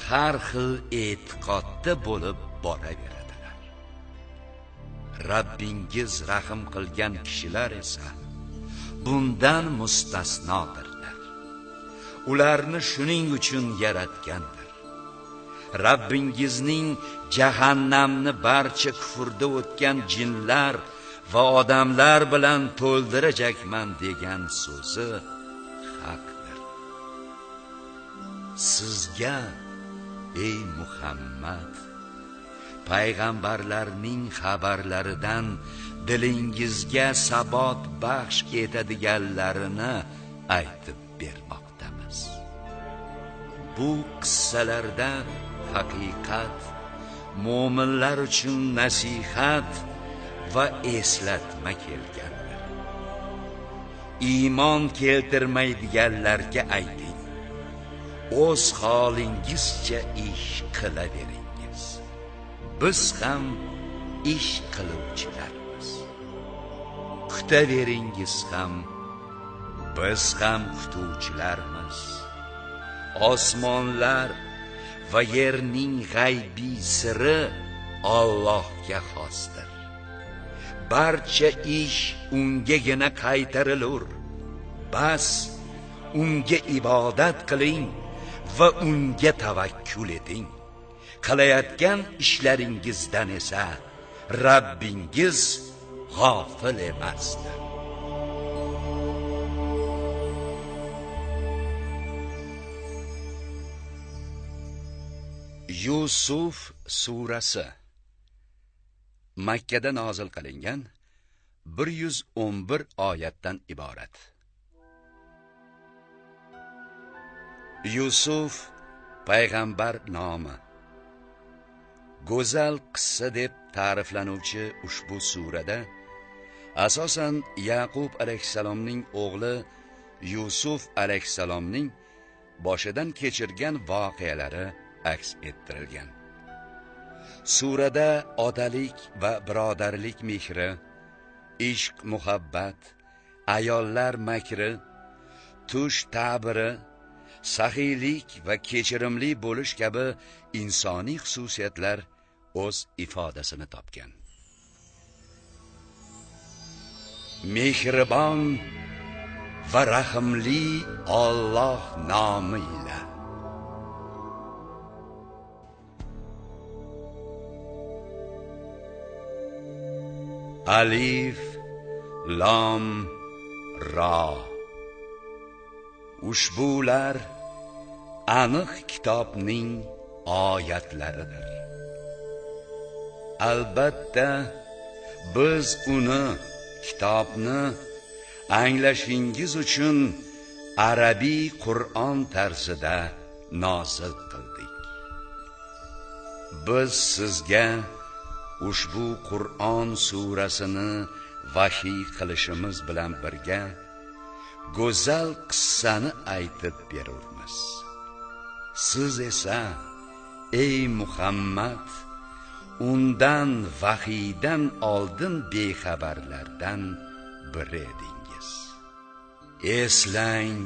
A: har xil e'tiqodda bo'lib boraveradilar. Rabbingiz rahim qilgan kishilar esa bundan mustasnodirlar. Ularni shuning uchun yaratgandir. Rabbingizning jahannamni barcha kufrda o'tgan jinlar va odamlar bilan to'ldirajakman degan so'zi haqdir. Sizga ey Muhammad, payg'ambarlarning xabarlaridan dilingizga sabot baxsh etadiganlarini aytib bermoqdamiz. Bu qissalarda haqiqat, mo'minlar uchun nasihat va eslatma kelgandir. Iymon keltirmaydiganlarga ayting, o'z holingizcha ish qilaveringiz. Biz ham ish qiluvchilarmiz. Kutaveringiz ham, biz ham kutuvchilarmiz. Osmonlar va yerning g'aybiy siri Allohga xosdir. Barcha ish ungagina qaytarilur. Bas unga ibodat qiling va unga tavakkul eting. Qilayotgan ishlaringizdan esa Rabbingiz g'ofil emasdir. Yusuf surasi Makka da nozil qilingan 111 oyatdan iborat. Yusuf payg'ambar nomi. Go'zal qissa deb ta'riflanuvchi ushbu surada asosan Yaqub alayhisalomning o'g'li Yusuf alayhisalomning boshidan kechirgan voqealari aks ettirilgan. Surada otalik va birodarlik mehri, ishq muhabbat, ayollar makri, tush ta'biri, saxiylik va kechirimli bo'lish kabi insoniy xususiyatlar o'z ifodasini topgan. Mehribon va rahimli Alloh nomi ila. Alif Lam Ra. Ushbular aniq kitobning oyatlaridir. Albatta biz uni, kitobni anglashingiz uchun arabiy Qur'on tarzida nozil qildik. Biz sizga ushbu Qur'on surasini vahiy qilishimiz bilan birga go'zal qissani aytib beramiz. Siz esa ey Muhammad, undan vahiydan oldin bexabarlardan biri edingiz. Eslang,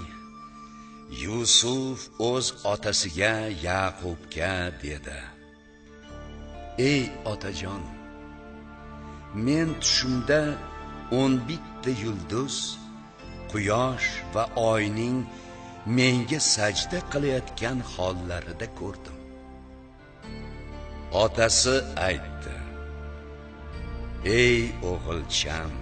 A: Yusuf o'z otasiga Yaqubga dedi: Ey otajon, men tushimda 11 ta yulduz, quyosh va oyning menga sajda qilayotgan hollarida ko'rdim. Otasi aytdi: Ey o'g'ilcham,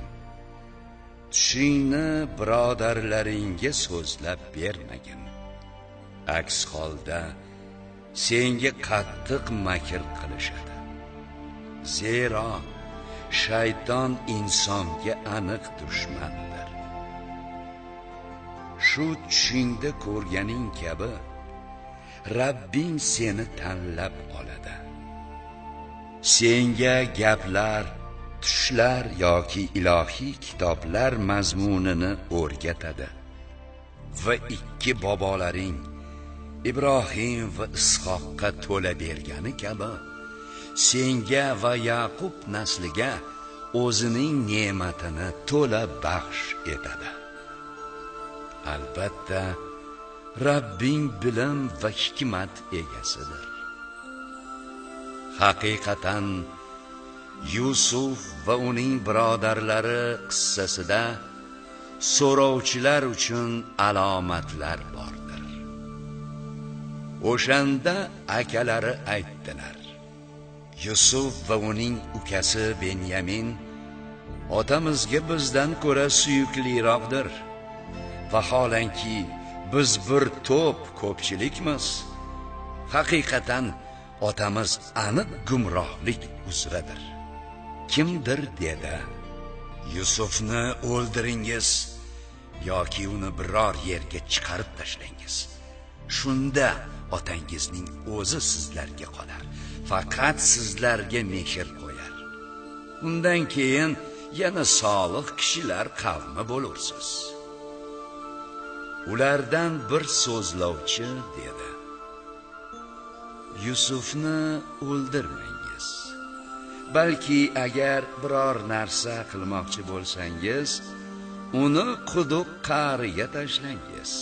A: tushingni birodarlaringga so'zlab bermagin. Aks holda senga qattiq makr qilishadi. Zero shayton insonga aniq dushmandir. Shu tushingda ko'rganing kabi Rabbing seni tanlab oladi. Senga gaplar, tushlar yoki ilohiy kitoblar mazmunini o'rgatadi va ikki bobolaring Ibrohim va Ishoqqa to'la bergani kabi senga va Yaqub nasliga o'zining ne'matini to'la baxsh etadi. Albatta, Rabbing bilim va hikmat egasidir. Haqiqatan Yusuf va uning birodarlari qissasida so'rovchilar uchun alomatlar bordir. O'shanda akalari aytdilar: Yusuf va uning ukasi Benyamin otamizga bizdan ko'ra suyukliroqdir. Vaholanki biz bir to'p ko'pchilikmiz. Haqiqatan otamiz aniq gumrohlik uzradir. Kimdir dedi: Yusufni o'ldiringiz yoki uni biror yerga chiqarib tashlangiz. Shunda otangizning o'zi sizlarga qolar, faqat sizlarga mehr qo'yar. Undan keyin yana solih kishilar qavmi bo'lursiz. Ulardan bir so'zlovchi dedi: Yusufni o'ldirmangiz. Balki agar biror narsa qilmoqchi bo'lsangiz, uni quduq qa'riga tashlangiz.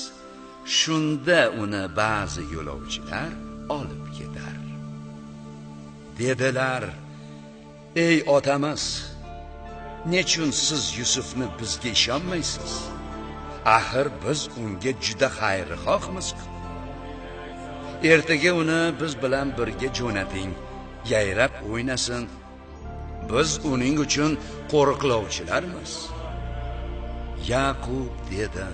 A: Shunda uni ba'zi yo'lovchilar olib ketar. Dedilar: Ey otamiz, nechun siz Yusufni bizga ishonmaysiz? Axir biz unga juda xayrixohmiz. Ertaga uni biz bilan birga jo'nating, yayrab o'ynasin. Biz uning uchun qo'riqlovchilarmiz. Yaqub dedi: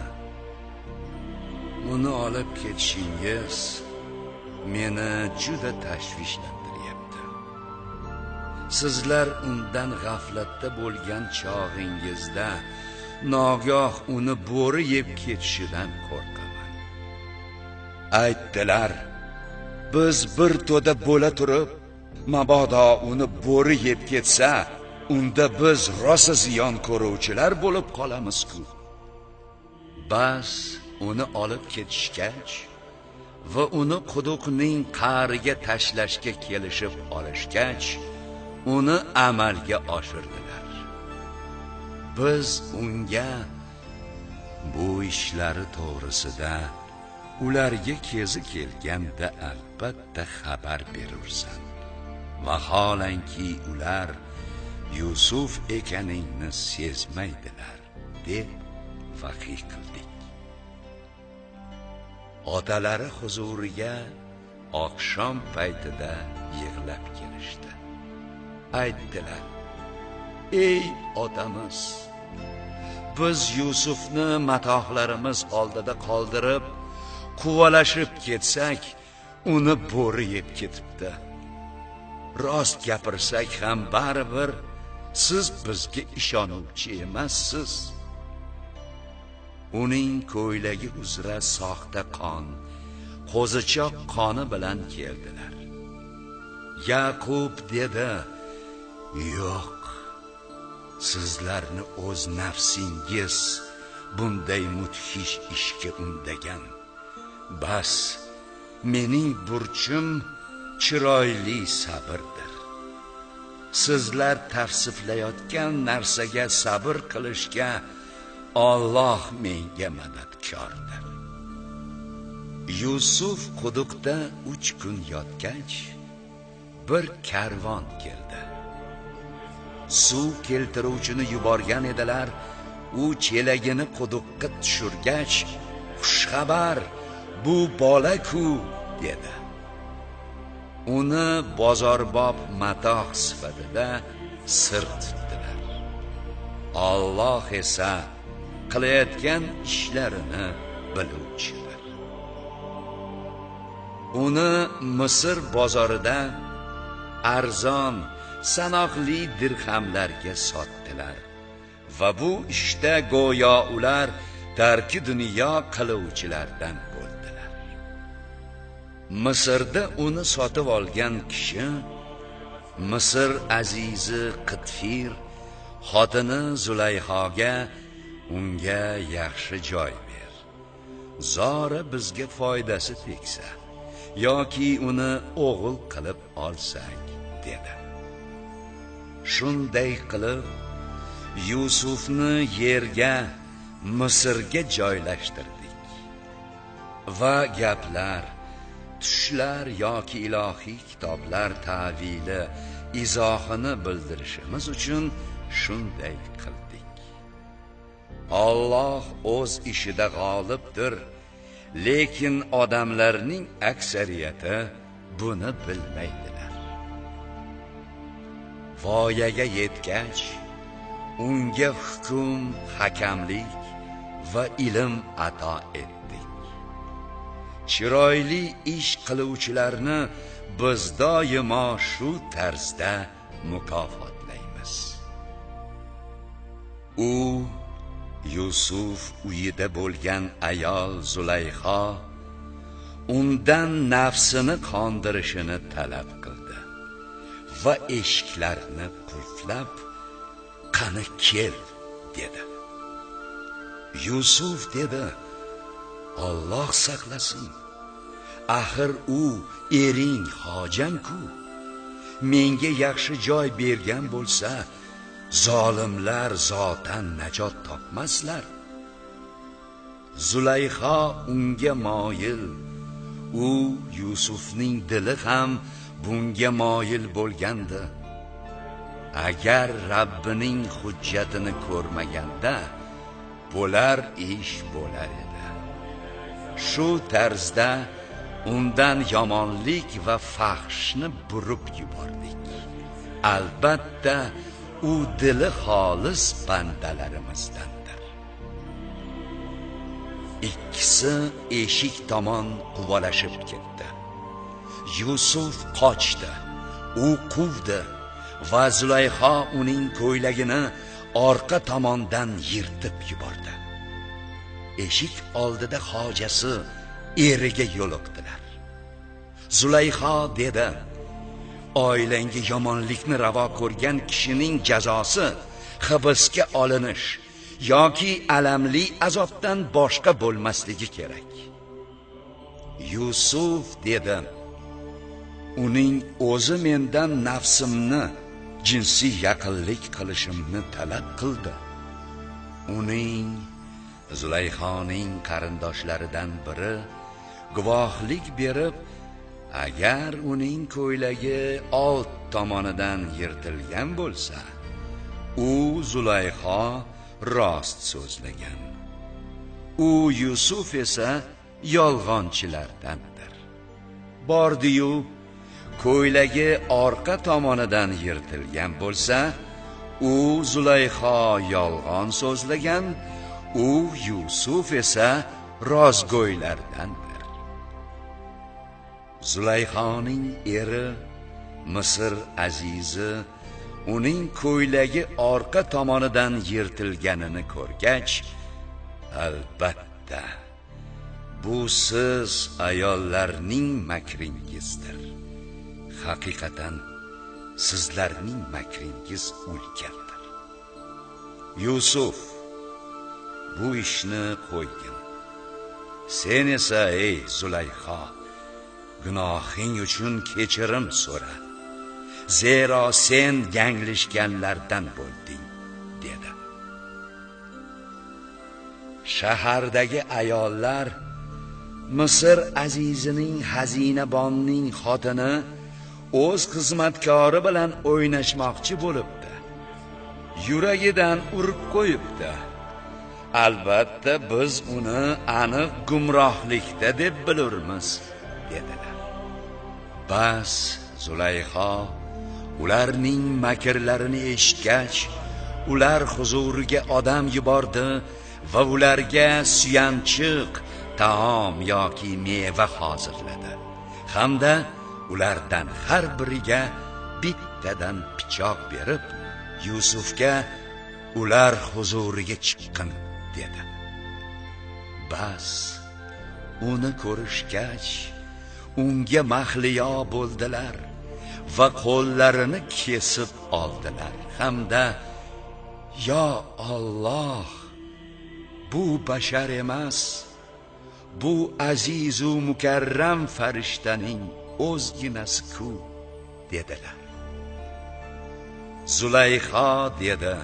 A: Uni olib ketishingiz meni juda tashvishlantiryapti. Sizlar undan g'aflatda bo'lgan chog'ingizda nogoh uni bo'ri yeb ketishidan qo'rqaman. Aytdilar: Biz bir to'da bo'la turib, mabodo uni bo'ri yeb ketsa, unda biz rosa ziyon ko'ruvchilar bo'lib qolamiz-ku. Bas uni olib ketishgach va uni quduqning qa'riga tashlashga kelishib olishgach, uni amalga oshirdilar. Biz unga bu ishlari to'g'risida ularga kezi kelganda albatta xabar berursan. Vaholanki ular Yusuf ekaningni sezmaydilar deb vaqi qildik. Otalari huzuriga oqshom paytida yig'lab kelishdi. Aytdilar: Ey otamiz, biz Yusufni matohlarimiz oldida qoldirib, quvalashib ketsak, uni bo'ri yeb ketibdi. Rost gapirsak ham baribir siz bizga ishonuvchi emassiz. Uning ko'ylagi uzra soxta qon, qo'zichoq qoni bilan keldilar. Yaqub dedi: Yo'q, sizlarni o'z nafsingiz bunday mudhish ishga undagan. Bas, mening burchim chiroyli sabrdir. Sizlar tavsiflayotgan narsaga sabr qilishga Alloh menga madadkordir. Yusuf quduqda 3 kun yotgach, bir karvon keldi. Suv keltiruvchini yuborgan edilar. U chelagini quduqqa tushirgach, xushxabar, bu bola-ku dedi. Uni bozorbob matoh sifatida sir tutdilar. Alloh esa qilayotgan ishlarini biluvchidir. Uni Misr bozorida arzon sanoqli dirhamlarga sotdilar va bu ishda go'yo ular tarki dunyo qiluvchilardan bo'ldilar. Misrda uni sotib olgan kishi Misr azizi Qitfir xotini Zulayhoga unga yaxshi joy ber, zora bizga foydasi tegsa yoki uni o'g'il qilib olsak dedi. Shunday qilib Yusufni yerga Misrga joylashtirdik va gaplar, tushlar yoki ilohiy kitoblar ta'vili, izohini bildirishimiz uchun shunday qildik. Alloh o'z ishida g'olibdir, lekin odamlarning aksariyati buni bilmaydilar. Voyaga yetgach, unga hukm, hakamlik va ilm ato etdik. Chiroyli ish qiluvchilarni biz doimo shu tarzda mukofotlaymiz. U Yusuf uyida bo'lgan ayol Zulayho undan nafsini qondirishini talab qildi va eshiklarni qulflab, "Qani kel" dedi. Yusuf dedi: "Alloh saqlasin. Axir u ering hojam-ku. Menga yaxshi joy bergan bo'lsa, zolimlar zotan najot topmaslar." Zulayho unga moyil, u Yusufning dili ham bunga moyil bo'lgandi. Agar Rabbining hujjatini ko'rmaganda bo'lar ish bo'lar edi. Shu tarzda undan yomonlik va fahshni burib yubordik. Albatta u dili xolis bandalarimizdandir. Ikkisi eshik tomon quvalashib ketdi. Yusuf qochdi, u quvdi va Zulayho uning ko'ylagini orqa tomondan yirtib yubordi. Eshik oldida hojasi eriga yo'liqdilar. Zulayho dedi: "Oilangga yomonlikni ravo ko'rgan kishining jazosi hibsga olinish yoki alamli azobdan boshqa bo'lmasligi kerak." Yusuf dedi: "Uning o'zi mendan nafsimni, jinsiy yaqinlik qilishimni talab qildi." Uning Zulayhoning qarindoshlaridan biri guvohlik berib, agar uning ko'ylagi old tomonidan yirtilgan bo'lsa, u Zulayho rost so'zlagan. U Yusuf esa yolg'onchilardandir. Bordi-yu, ko'ylagi orqa tomonidan yirtilgan bo'lsa, u Zulayho yolg'on so'zlagan, u Yusuf esa rozgo'ylardandir. Zulayhoning eri Misr azizi uning ko'ylagi orqa tomonidan yirtilganini ko'rgach, albatta bu siz ayollarning makringizdir. Haqiqatan sizlarning makringiz ulkandir. Yusuf: "Bu ishni qo'ygin. Sen esa ey Zulayho, gunohing uchun kechirim so'ra. Zero sen yanglishganlardan bo'lding" dedi. Shahardagi ayollar Misr azizining xazinabonning xotini o'z xizmatkori bilan o'ynashmoqchi bo'libdi. Yuragidan urib qo'yibdi. Albatta biz uni aniq gumrohlikda deb bilurmiz dedilar. Bas Zulayho ularning makrlarini eshitgach, ular huzuriga odam yubordi va ularga suyanchiq taom yoki meva hozirladi hamda ulardan har biriga bittadan pichoq berib Yusufga ular huzuriga chiqqin dedi. Bas uni ko'rishgach unga mahliyo bo'ldilar va qo'llarini kesib oldilar hamda yo Alloh, bu bashar emas, bu aziz u mukarram farishtaning o'zginasi-ku dedilar. Zulayho dedi: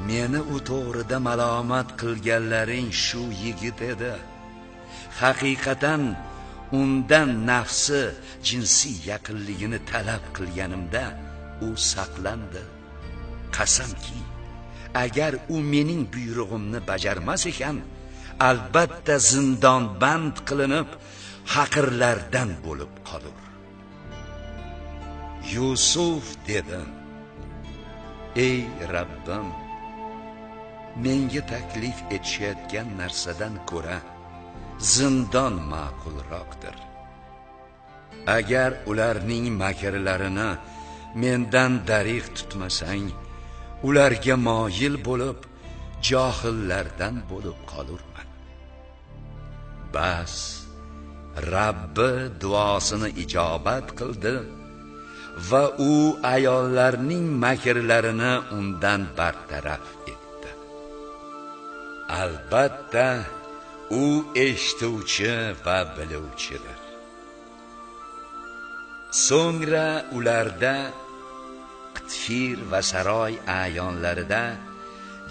A: meni u to'g'rida malomat qilganlaring shu yigit edi. Haqiqatan undan nafsi jinsiy yaqinligini talab qilganimda u saqlandi. Qasamki, agar u mening buyrug'imni bajarmas ekan, albatta zindonband qilinib, haqirlardan bo'lib qolur. Yusuf dedi: ey Rabbim, menga taklif etishayotgan narsadan ko'ra zindon ma'qulroqdir. Agar ularning makrlarini mendan darig' tutmasang, ularga moyil bo'lib, johillardan bo'lib qolurman. Bas, Rabbi duosini ijobat qildi va u ayollarning makrlarini undan bartaraf etdi. Albatta, u eshituvchi va biluvchidir. So'ngra ularda Qitfir va saroy ayonlarida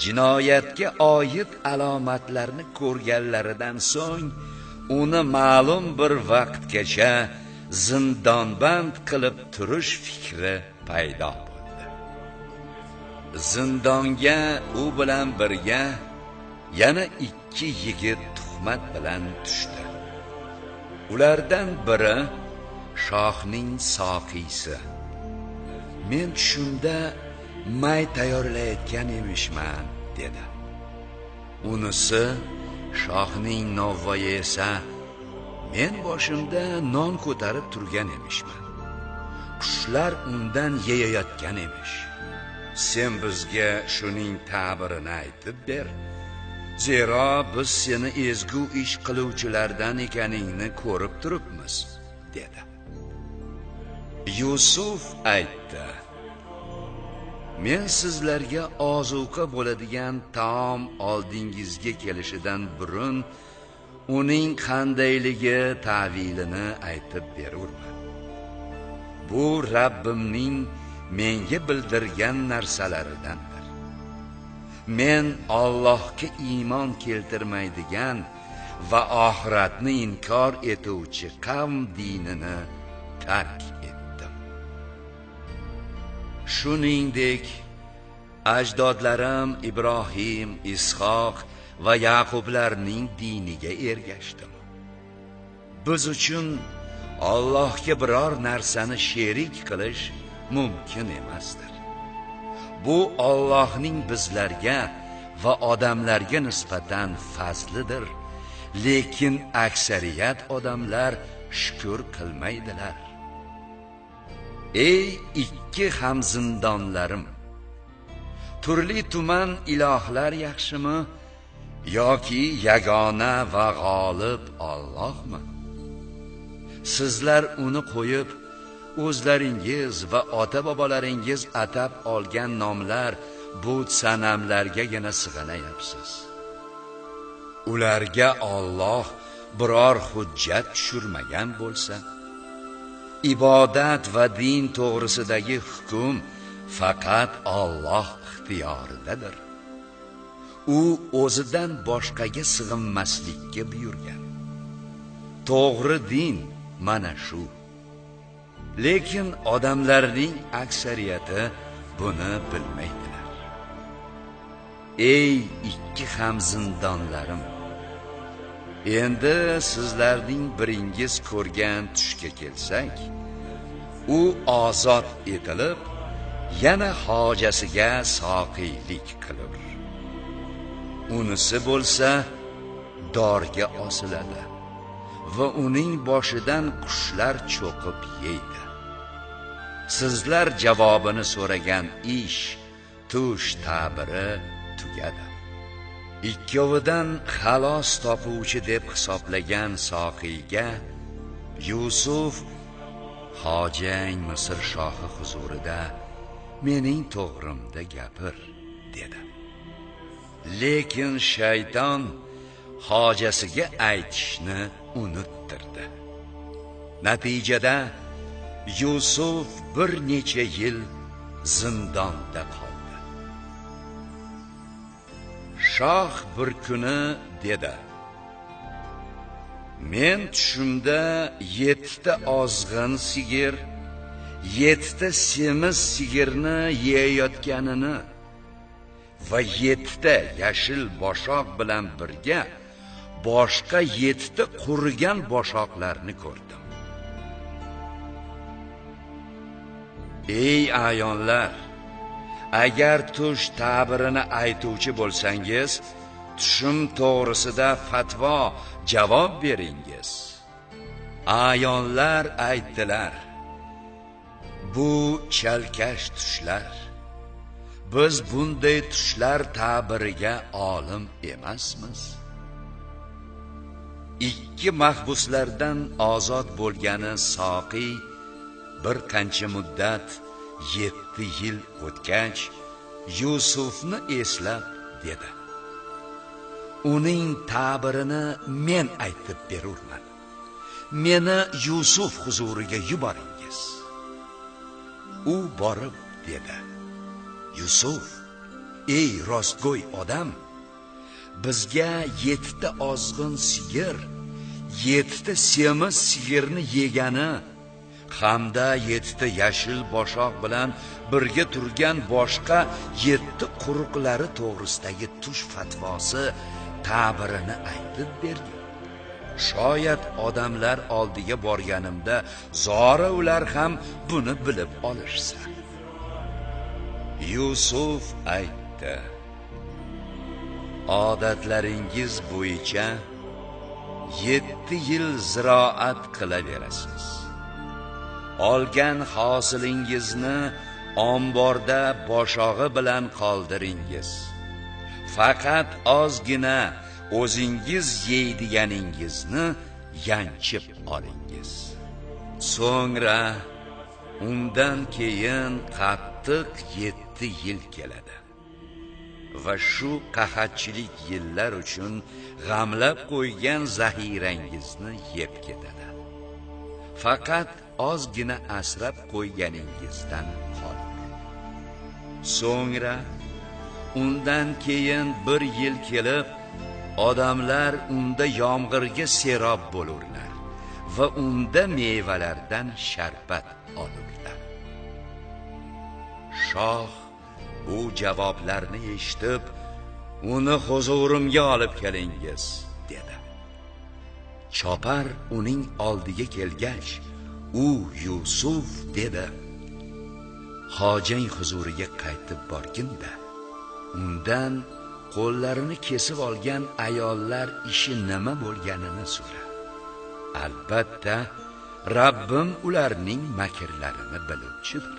A: jinoyatga oid alomatlarni ko'rganlaridan so'ng uni ma'lum bir vaqtgacha zindonband qilib turish fikri paydo bo'ldi. Zindonga u bilan birga yana 2 yigit tuhmat bilan tushdi. Ulardan biri shohning soqiysi. Men shunda may tayyorlayotgan emishman dedi. Unisi shohning novvoyi esa men boshimda non ko'tarib turgan emishman. Qushlar undan yeyayotgan emish. Sen bizga shuning ta'birini aytib ber. Zero biz seni ezgu ish qiluvchilardan ekaningni ko'rib turibmiz dedi. Yusuf aytdi: men sizlarga ozuqa bo'ladigan taom oldingizga kelishidan burun uning qandayligi ta'vilini aytib berurman. Bu Rabbimning menga bildirgan narsalaridandir. Men Allohga iymon keltirmaydigan va oxiratni inkor etuvchi qavm dinini tark etdim. Shuningdek, ajdodlarim Ibrohim, Ishoq va Yaqublarning diniga ergashdim. Biz uchun Allohga biror narsani sherik qilish mumkin emasdir. Bu Allohning bizlarga va odamlarga nisbatan fazlidir, lekin aksariyat odamlar shukr qilmaydilar. Ey 2 hamzindonlarim, turli tuman ilohlar yaxshimi yoki yagona va g'olib Allohmi? Sizlar uni qo'yib o'zlaringiz va ota-bobolaringiz atab olgan nomlar but sanamlargagina sig'inayapsiz. Ularga Alloh biror hujjat tushirmagan bo'lsa, ibodat va din to'g'risidagi hukm faqat Alloh ixtiyoridadir. U o'zidan boshqaga sig'inmaslikka buyurgan. To'g'ri din mana shu. Lekin odamlarning aksariyati buni bilmaydilar. Ey 2 hamzindonlarim, endi sizlarning biringiz ko'rgan tushga kelsak, u ozod etilib, yana hojasiga soqiylik qilur. unisi bo'lsa dorga osiladi va uning boshidan qushlar cho'qib yeydi. Sizlar javobini so'ragan ish, tush ta'biri tugadi. Ikkovidan xalos topuvchi deb hisoblagan Soqiyga Yusuf hojang Misr shohi huzurida mening to'g'rimda gapir dedi. Lekin shayton hojasiga aytishni unuttirdi. Natijada Yusuf bir necha yil zindonda qoldi. Shoh bir kuni dedi: Men tushimda 7 ta ozg'in sigir, 7 ta semiz sigirni yeyayotganini va 7 ta yashil boshoq bilan birga boshqa 7 ta qurigan boshoqlarni ko'rdim. Ey ayonlar, agar tush ta'birini aytuvchi bo'lsangiz, tushim to'g'risida fatvo javob beringiz. Ayonlar aytdilar: Bu chalkash tushlar. Biz bunday tushlar ta'biriga olim emasmiz. Ikki mahbuslardan ozod bo'lgani Soqiy bir qancha muddat 7 yil o'tgach Yusufni eslab dedi: Uning ta'birini men aytib berurman. Meni Yusuf huzuriga yuboringiz. U borib dedi: Yusuf, ey rostgo'y odam, bizga 7 ta ozg'in sigir, 7 ta semiz sigirni yegani hamda 7 ta yashil boshoq bilan birga turgan boshqa 7 quruqlari to'g'risidagi tush fatvosi ta'birini aytib berdi. Shoyat odamlar oldiga borganimda zora ular ham buni bilib olishsa. Yusuf aytdi: Odatlaringiz bo'yicha 7 yil ziroat qilaverasiz. Olgan hosilingizni omborda boshog'i bilan qoldiringiz. Faqat ozgina o'zingiz yeydiganingizni yanchib olingiz. So'ngra undan keyin qattiq 7 yil keladi. Va shu qahatchilik yillar uchun g'amlab qo'ygan zahirangizni yeb ketadi. Faqat ozgina asrab qo'yganingizdan qoling. So'ngra undan keyin 1 yil kelib, odamlar unda yomg'irga serob bo'lurlar va unda mevalardan sharbat olurlar. Shoh bu javoblarni eshitib, uni huzurimga olib kelingiz dedi. Chopar uning oldiga kelgach, u Yusuf dedi: Hojang huzuriga qaytib borginda, undan qo'llarini kesib olgan ayollar ishi nima bo'lganini so'ra. Albatta, Rabbim ularning makrlarini biluvchidir.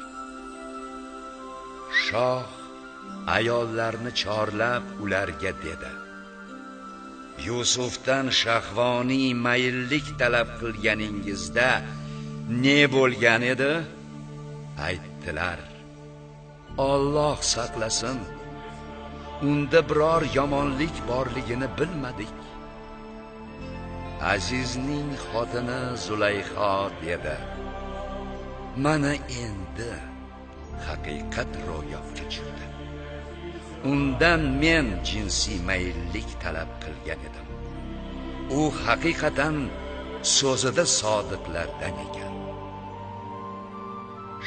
A: Shoh ayollarni chorlab ularga dedi: Yusufdan shahvoniy mayillik talab qilganingizda ne bo'lgan edi? Aytdilar: Alloh saqlasin, unda biror yomonlik borligini bilmadik. Azizning xotini Zulayho dedi: Mana endi haqiqat ro'yobga chiqdi. Undan men jinsiy mayillik talab qilgan edim. U haqiqatan so'zida sodiqlardan ekan.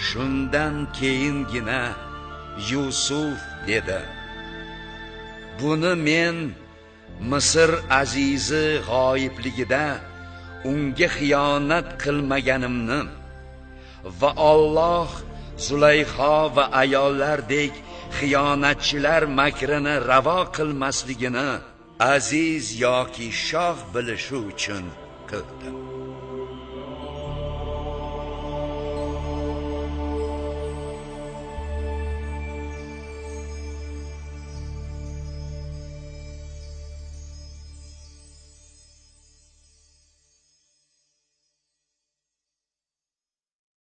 A: Shundan keyingina Yusuf dedi: Buni men Misr azizi g'oyibligida unga xiyonat qilmaganimni va Alloh Zulayho va ayollardek xiyonatchilar makrini ravo qilmasligini aziz yoki shoh bilishi uchun qildim.